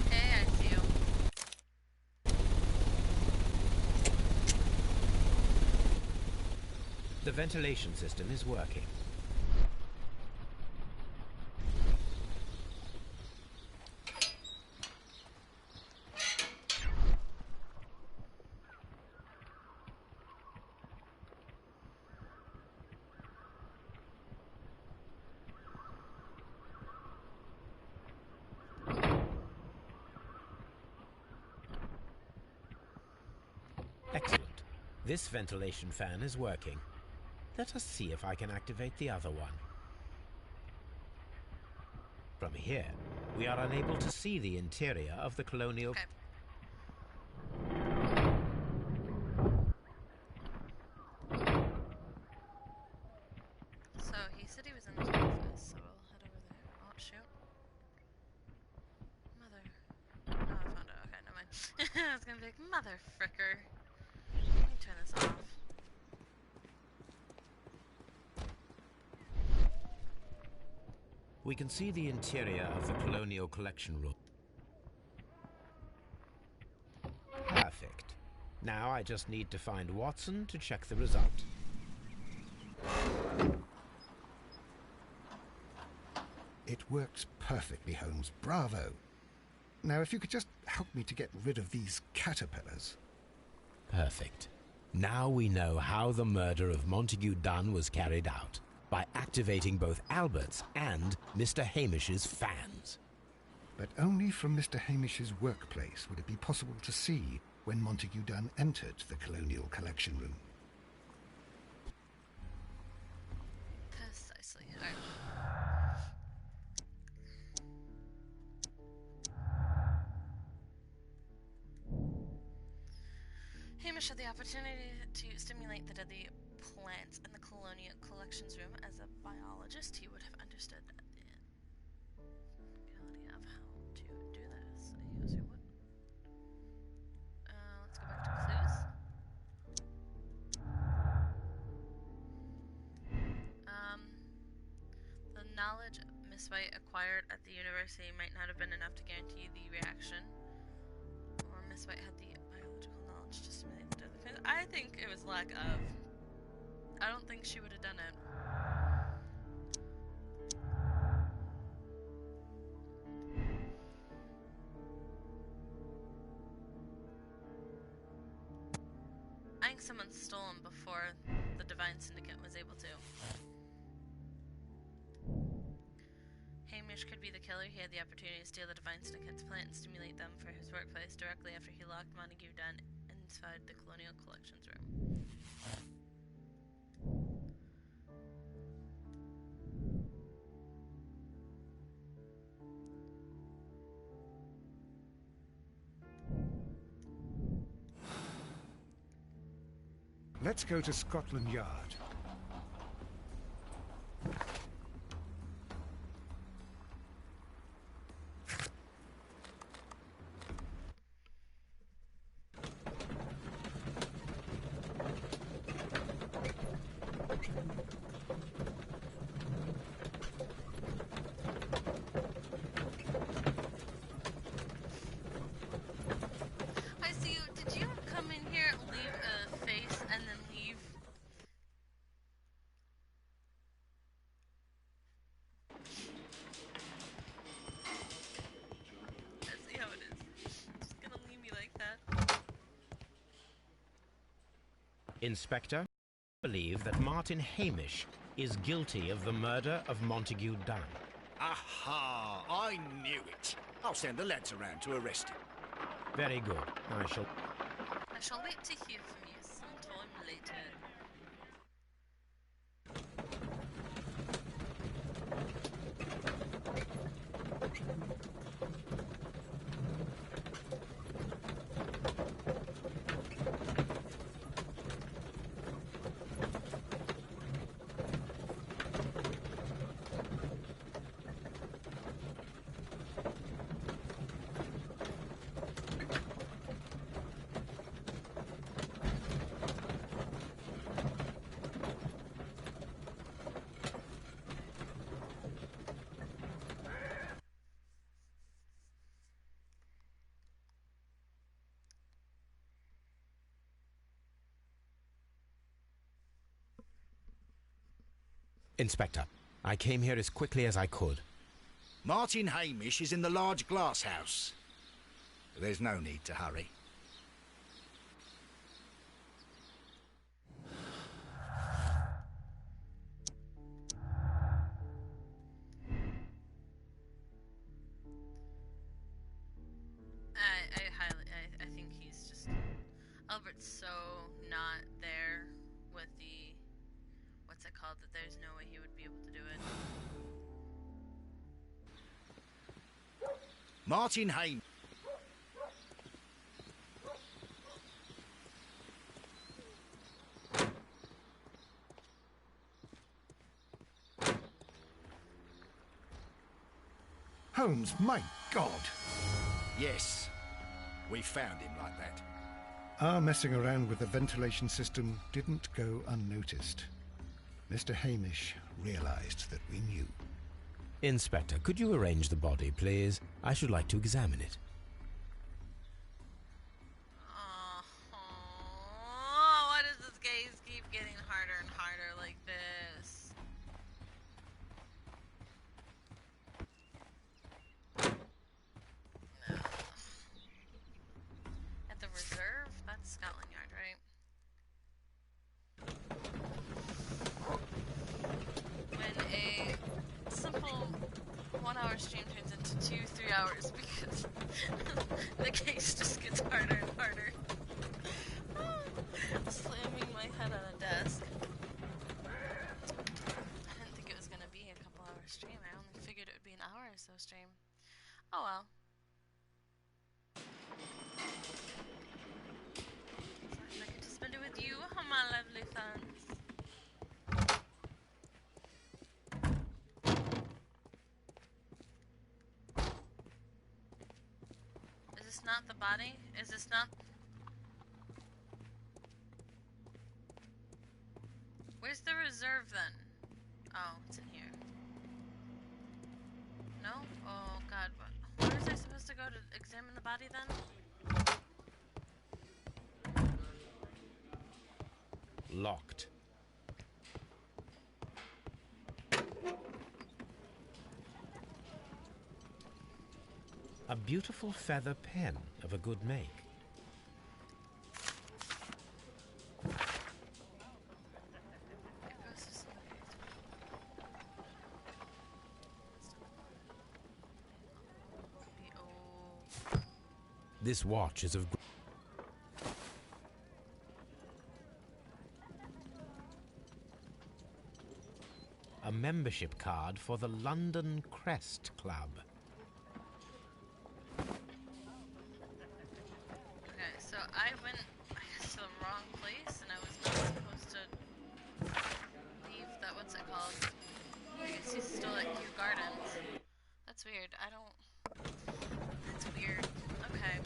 Hey, I see you.
The ventilation system is working. Excellent. This ventilation fan is working. Let us see if I can activate the other one. From here, we are unable to see the interior of the colonial...
Okay. So, he said he was in his office, so we'll head over there. Oh, shoot. Mother. Oh, I found it. Okay, never mind. I was gonna be like, mother fricker. Let me turn this off.
We can see the interior of the Colonial Collection Room. Perfect. Now I just need to find Watson to check the result.
It works perfectly, Holmes. Bravo. Now, if you could just help me to get rid of these caterpillars.
Perfect. Now we know how the murder of Montague Dunn was carried out, by activating both Albert's and Mr. Hamish's fans.
But only from Mr. Hamish's workplace would it be possible to see when Montague Dunn entered the Colonial Collection Room.
Precisely. Alright. Hamish had the opportunity to stimulate the deadly plants in the Colonial Collections Room. As a biologist, he would have understood the reality of how to do this. Yes, he would. Let's go back to clues. The knowledge Miss White acquired at the university might not have been enough to guarantee the reaction. Or Miss White had the biological knowledge to stimulate the deadly plants. I think it was lack of. I don't think she would have done it. I think someone stole them before the Divine Syndicate was able to. Hamish could be the killer, he had the opportunity to steal the Divine Syndicate's plant and stimulate them for his workplace directly after he locked Montague Dunn inside the Colonial Collections room.
Let's go to Scotland Yard.
I see you. Did you come in here, leave a face, and then leave? I see how it is. Just gonna leave me like that.
Inspector, I believe that Martin Hamish is guilty of the murder of Montague Dunn.
Aha! I knew it. I'll send the lads around to arrest him.
Very good. I
shall wait to hear from you sometime later.
Inspector, I came here as quickly as I could.
Martin Hamish is in the large glass house. There's no need to hurry.
I think he's just... Albert's so not there with the... What's it called? That there's no way he would be able to do it.
Martin Hamish.
Holmes, my God!
Yes, we found him like that.
Our messing around with the ventilation system didn't go unnoticed. Mr. Hamish realized that we knew.
Inspector, could you arrange the body, please? I should like to examine it.
Oh, why does this gaze keep getting harder and harder like this? At the reserve? That's Scotland Yard, right? When a simple 1 hour stream turns into 2-3 hours because the case just gets harder and harder. Slamming my head on a desk. I didn't think it was gonna be a couple hour stream. I only figured it would be an hour or so stream. Oh well. I get to spend it with you, my lovely fans. Is this not the body? Is this not... Where's the reserve then? Oh, it's in here. No? Oh god, where was I supposed to go to examine the body then?
Locked. A beautiful feather pen of a good make. This watch is of... a membership card for the London Crest Club.
Okay, so I went, I guess, to the wrong place, and I was not supposed to leave that, what's it called? I guess he's still at Kew Gardens. That's weird. I don't... That's weird. Okay.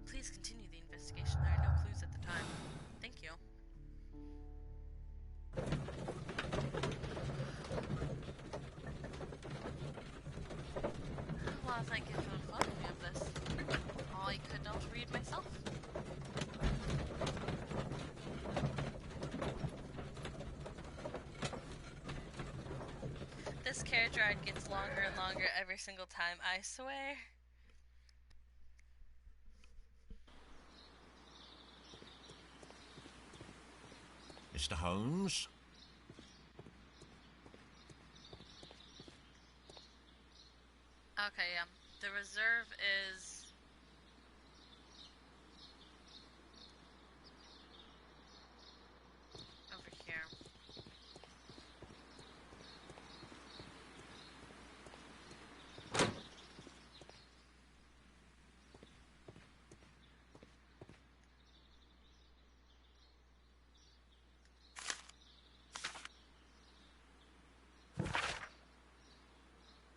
Please continue the investigation. There are no clues at the time. Thank you. Well, thank you for informing me of this. I could not read myself. This carriage ride gets longer and longer every single time, I swear.
Mr. Holmes?
Okay, yeah. The reserve is... over here.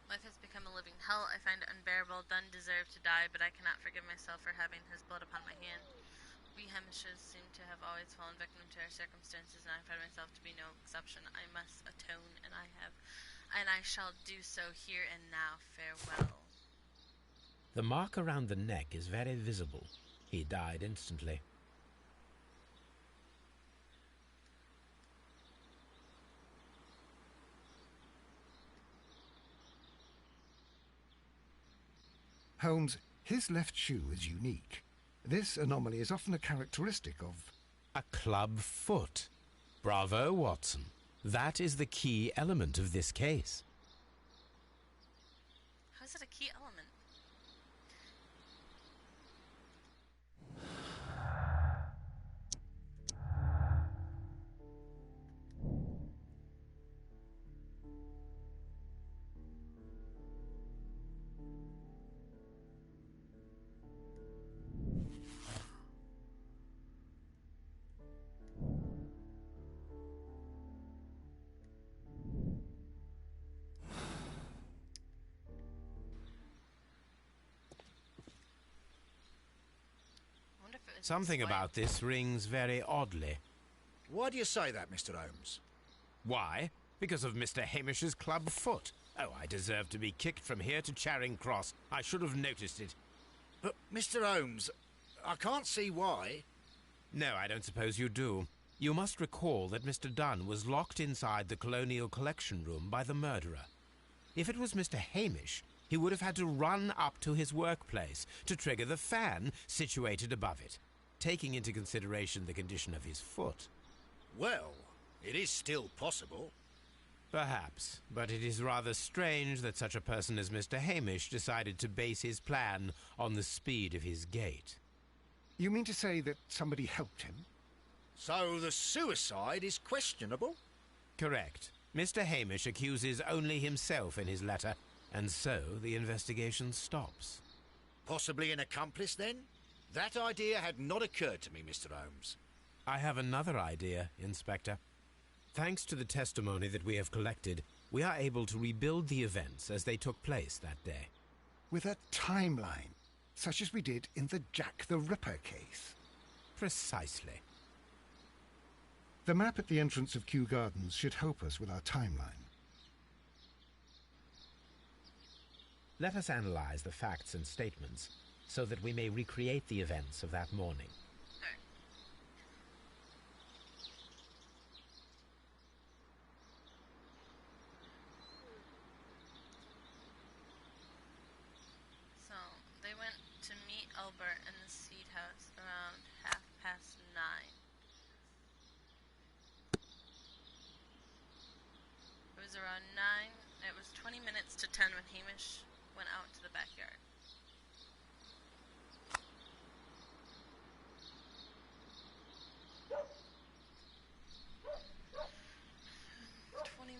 Life has become a living hell. I find it unbearable. Dunn deserved to die, but I cannot forgive myself for having his blood upon my hand. We Hamishes seem to have always fallen victim to our circumstances, and I find myself to be no exception. I must atone, and I shall do so here and now. Farewell.
The mark around the neck is very visible. He died instantly.
Holmes, his left shoe is unique. This anomaly is often a characteristic of...
a club foot. Bravo, Watson. That is the key element of this case.
How is it a key element?
Something about this rings very oddly.
Why do you say that, Mr. Holmes?
Why? Because of Mr. Hamish's club foot. Oh, I deserve to be kicked from here to Charing Cross. I should have noticed it.
But, Mr. Holmes, I can't see why.
No, I don't suppose you do. You must recall that Mr. Dunn was locked inside the Colonial Collection Room by the murderer. If it was Mr. Hamish, he would have had to run up to his workplace to trigger the fan situated above it, taking into consideration the condition of his foot.
Well, it is still possible.
Perhaps, but it is rather strange that such a person as Mr. Hamish decided to base his plan on the speed of his gait.
You mean to say that somebody helped him?
So the suicide is questionable?
Correct. Mr. Hamish accuses only himself in his letter, and so the investigation stops.
Possibly an accomplice, then? That idea had not occurred to me, Mr. Holmes.
I have another idea, Inspector. Thanks to the testimony that we have collected, we are able to rebuild the events as they took place that day.
With a timeline, such as we did in the Jack the Ripper case.
Precisely.
The map at the entrance of Kew Gardens should help us with our timeline.
Let us analyze the facts and statements so that we may recreate the events of that morning.
So, they went to meet Albert in the Seed House around 9:30. It was around 9. It was 20 minutes to 10 when Hamish went out to the backyard.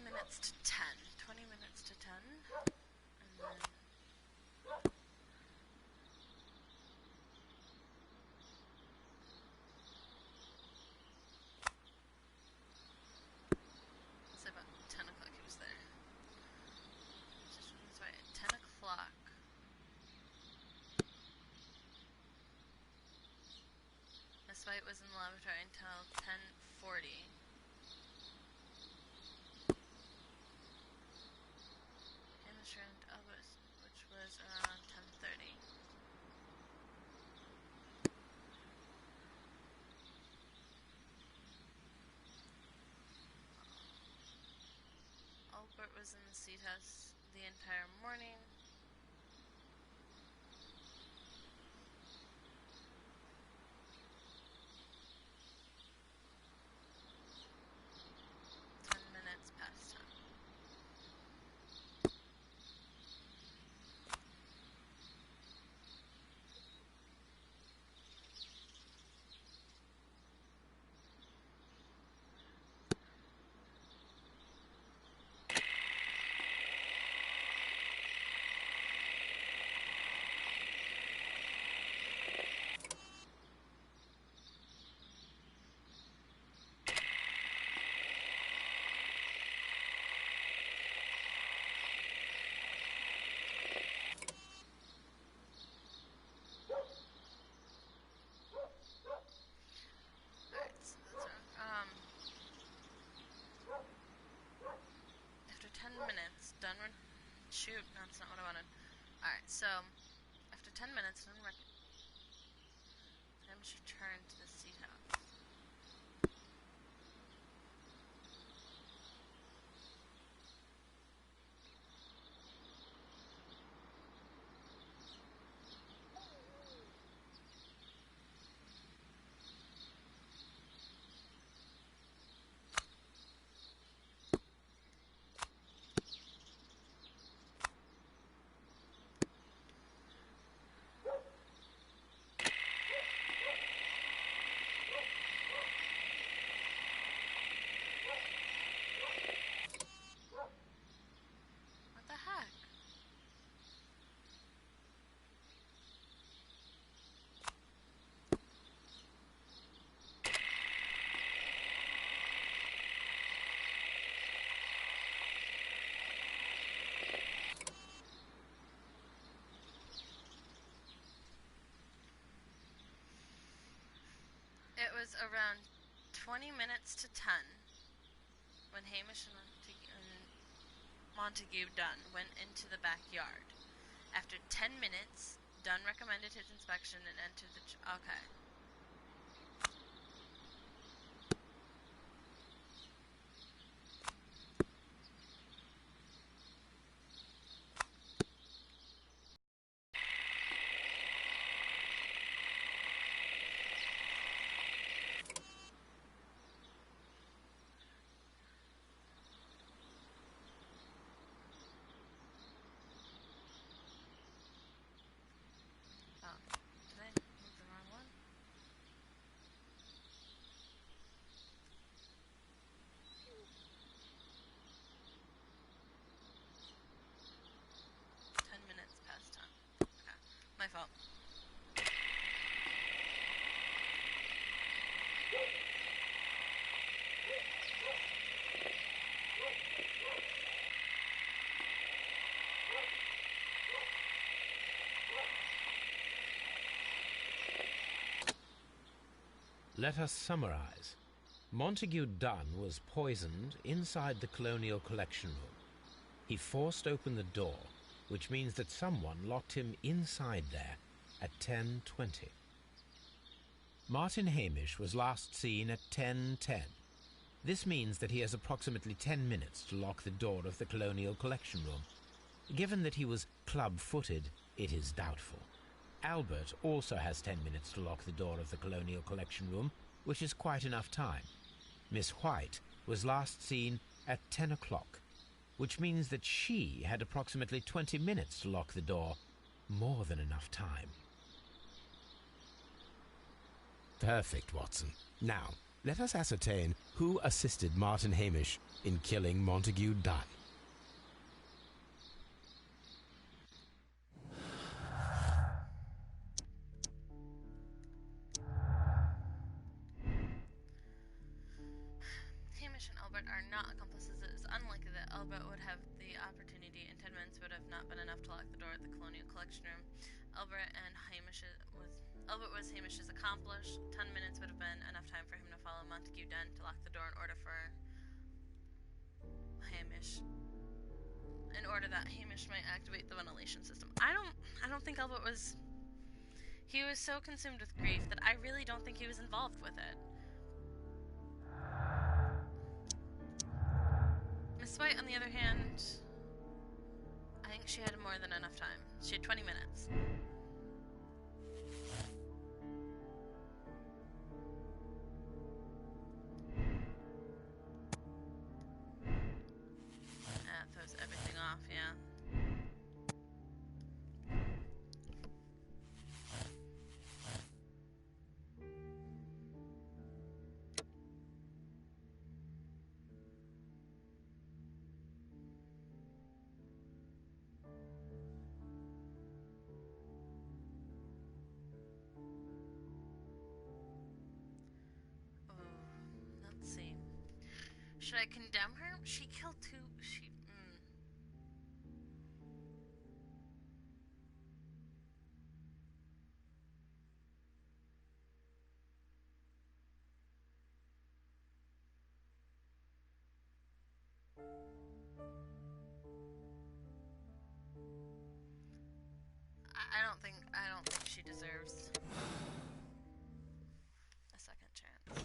Minutes to 10. 20 minutes to 10. And then... It's about 10 o'clock he was there. That's right, at 10 o'clock. Miss White was in the laboratory until 10:40. And Elvis, which was around 10:30. Albert was in the seat house the entire morning. Shoot, no, that's not what I wanted. Alright, so, after 10 minutes, time to return to the seat house. It was around 20 minutes to 10 when Hamish and Montague Dunn went into the backyard. After 10 minutes, Dunn recommended his inspection and entered the... Okay. Did I move the wrong one? Past time. Okay. My fault.
Let us summarize. Montague Dunn was poisoned inside the Colonial Collection Room. He forced open the door, which means that someone locked him inside there at 10:20. Martin Hamish was last seen at 10:10. This means that he has approximately 10 minutes to lock the door of the Colonial Collection Room. Given that he was club-footed, it is doubtful. Albert also has 10 minutes to lock the door of the Colonial Collection Room, which is quite enough time. Miss White was last seen at 10 o'clock. which means that she had approximately 20 minutes to lock the door. More than enough time. Perfect, Watson. Now, let us ascertain who assisted Martin Hamish in killing Montague Dunn.
Hamish and Albert are not accomplices. It is unlikely that Albert would have the opportunity, and 10 minutes would have not been enough to lock the door at the Colonial Collection Room. Albert was Hamish's accomplice. 10 minutes would have been enough time for him to follow Montague Dunn to lock the door in order that Hamish might activate the ventilation system. I don't think Albert was. He was so consumed with grief that I really don't think he was involved with it. Miss White, on the other hand, I think she had more than enough time. She had 20 minutes. That throws everything off, yeah. Let's see. Should I condemn her? She killed two. I don't think she deserves a second chance.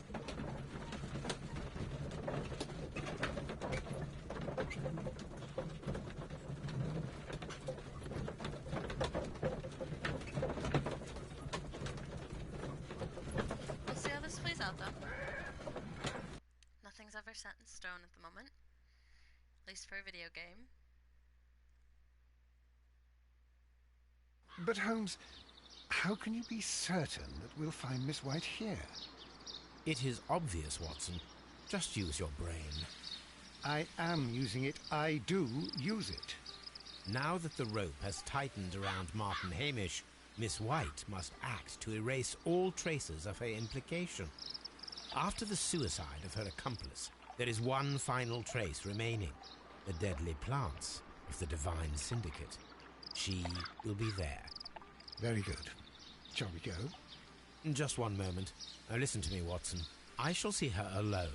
We'll see how this plays out, though. Nothing's ever set in stone at the moment, at least for a video game.
But Holmes, how can you be certain that we'll find Miss White here?
It is obvious, Watson. Just use your brain.
I am using it. I do use it.
Now that the rope has tightened around Martin Hamish, Miss White must act to erase all traces of her implication. After the suicide of her accomplice, there is one final trace remaining. The deadly plants of the Divine Syndicate. She will be there.
Very good. Shall we go?
Just one moment. Now listen to me, Watson. I shall see her alone.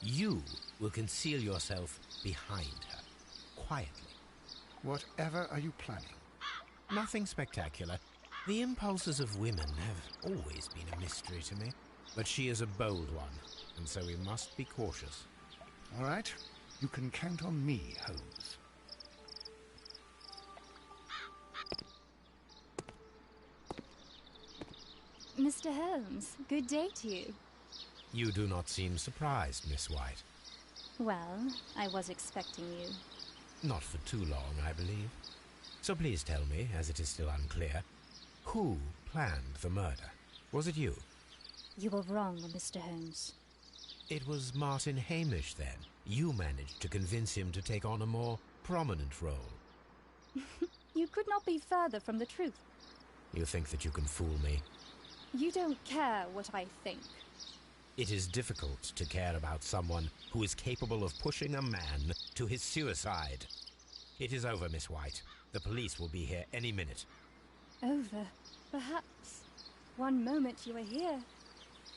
You will conceal yourself behind her. Quietly.
Whatever are you planning?
Nothing spectacular. The impulses of women have always been a mystery to me. But she is a bold one, and so we must be cautious.
All right. You can count on me, Holmes.
Mr. Holmes, good day to you.
You do not seem surprised, Miss White.
Well, I was expecting you.
Not for too long, I believe. So please tell me, as it is still unclear, who planned the murder? Was it you?
You were wrong, Mr. Holmes.
It was Martin Hamish, then. You managed to convince him to take on a more prominent role.
You could not be further from the truth.
You think that you can fool me?
You don't care what I think.
It is difficult to care about someone who is capable of pushing a man to his suicide. It is over, Miss White. The police will be here any minute.
Over? Perhaps. One moment you were here,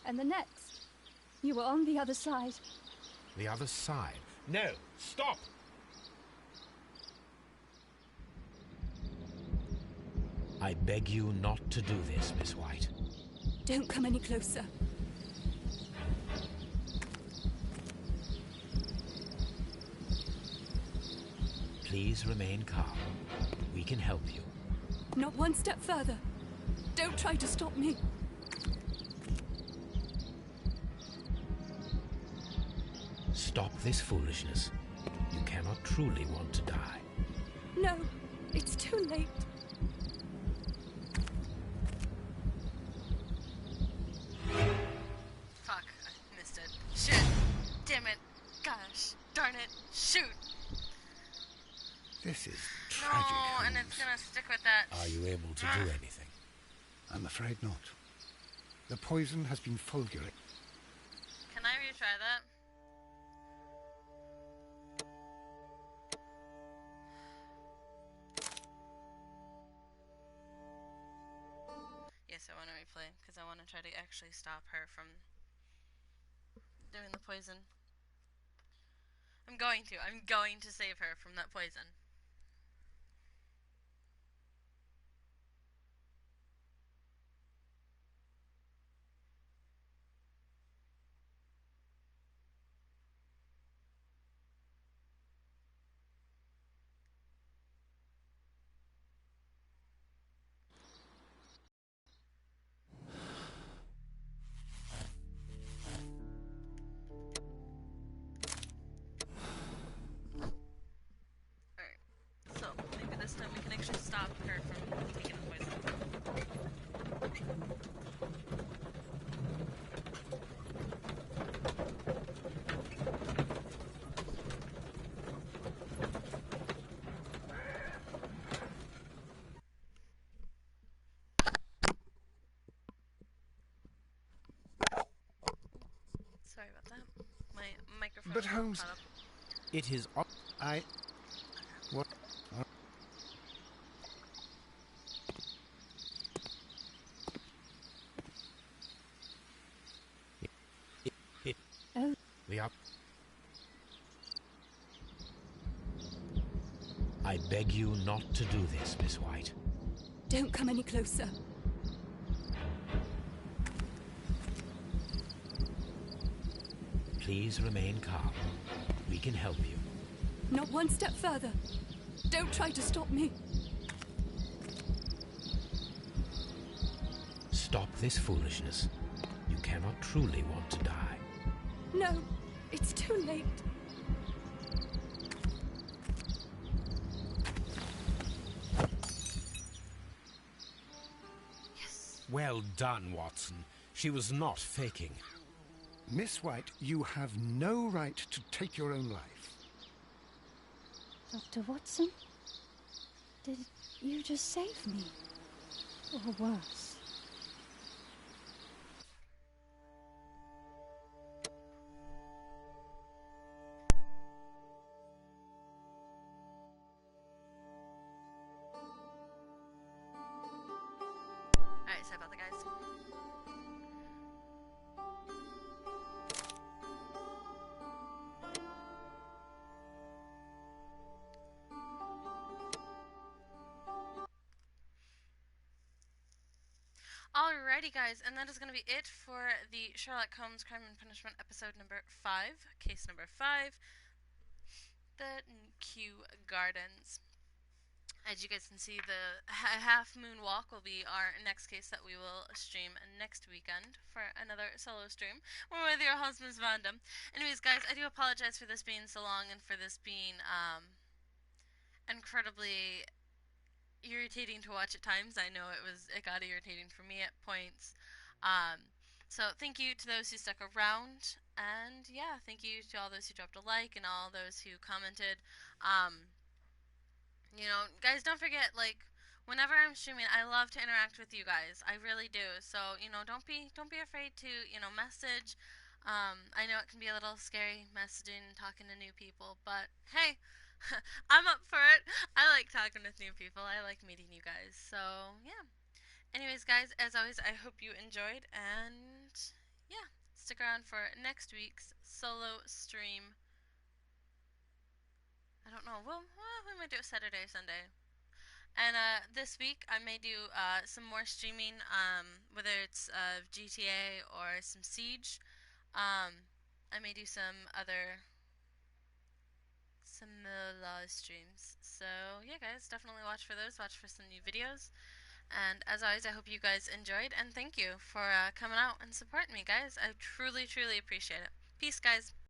and the next, you were on the other side.
The other side? No! Stop! I beg you not to do this, Miss White.
Don't come any closer.
Please remain calm. We can help you.
Not one step further. Don't try to stop me.
Stop this foolishness. you cannot truly want to die.
No, it's too late.
Fuck, I missed it. Shit. Damn it. Gosh. Darn it. Shoot.
This is tragic,
No, and
Holmes.
it's gonna stick with that.
Are you able to do anything?
I'm afraid not. The poison has been fulgurated.
Can I retry that? Yes, I want to replay, because I want to try to actually stop her from doing the poison. I'm going to save her from that poison. Alright, so maybe this time we can actually stop her from taking the poison. Sorry about that. My microphone
But Holmes,
caught up.
It is...
What?
Oh.
We are... I beg you not to do this, Miss White.
Don't come any closer.
Please remain calm. We can help you.
Not one step further. Don't try to stop me.
Stop this foolishness. You cannot truly want to die.
No, it's too late.
Yes.
Well done, Watson. She was not faking.
Miss White, you have no right to take your own life.
Dr. Watson? Did you just save me? Or worse?
Alright, sorry about that, guys. Alrighty, guys, and that is going to be it for the Sherlock Holmes Crime and Punishment episode number 5, case number 5, the Kew Gardens. As you guys can see, the Half Moon Walk will be our next case that we will stream next weekend for another solo stream. We're with your husband's Vandam. Anyways, guys, I do apologize for this being so long and for this being incredibly irritating to watch at times. I know it got irritating for me at points. So thank you to those who stuck around, and yeah, thank you to all those who dropped a like and all those who commented. You know, guys, don't forget, like, whenever I'm streaming, I love to interact with you guys. I really do. So, you know, don't be afraid to, you know, message. I know it can be a little scary messaging and talking to new people, but hey, I'm up for it. I like talking with new people. I like meeting you guys. So, yeah. Anyways, guys, as always, I hope you enjoyed, and yeah, stick around for next week's solo stream. I don't know. Well, we might do it Saturday or Sunday. And this week I may do some more streaming, whether it's GTA or some Siege. I may do some other similar streams. So yeah, guys, definitely watch for those. Watch for some new videos. And as always, I hope you guys enjoyed, and thank you for coming out and supporting me, guys. I truly, truly appreciate it. Peace, guys.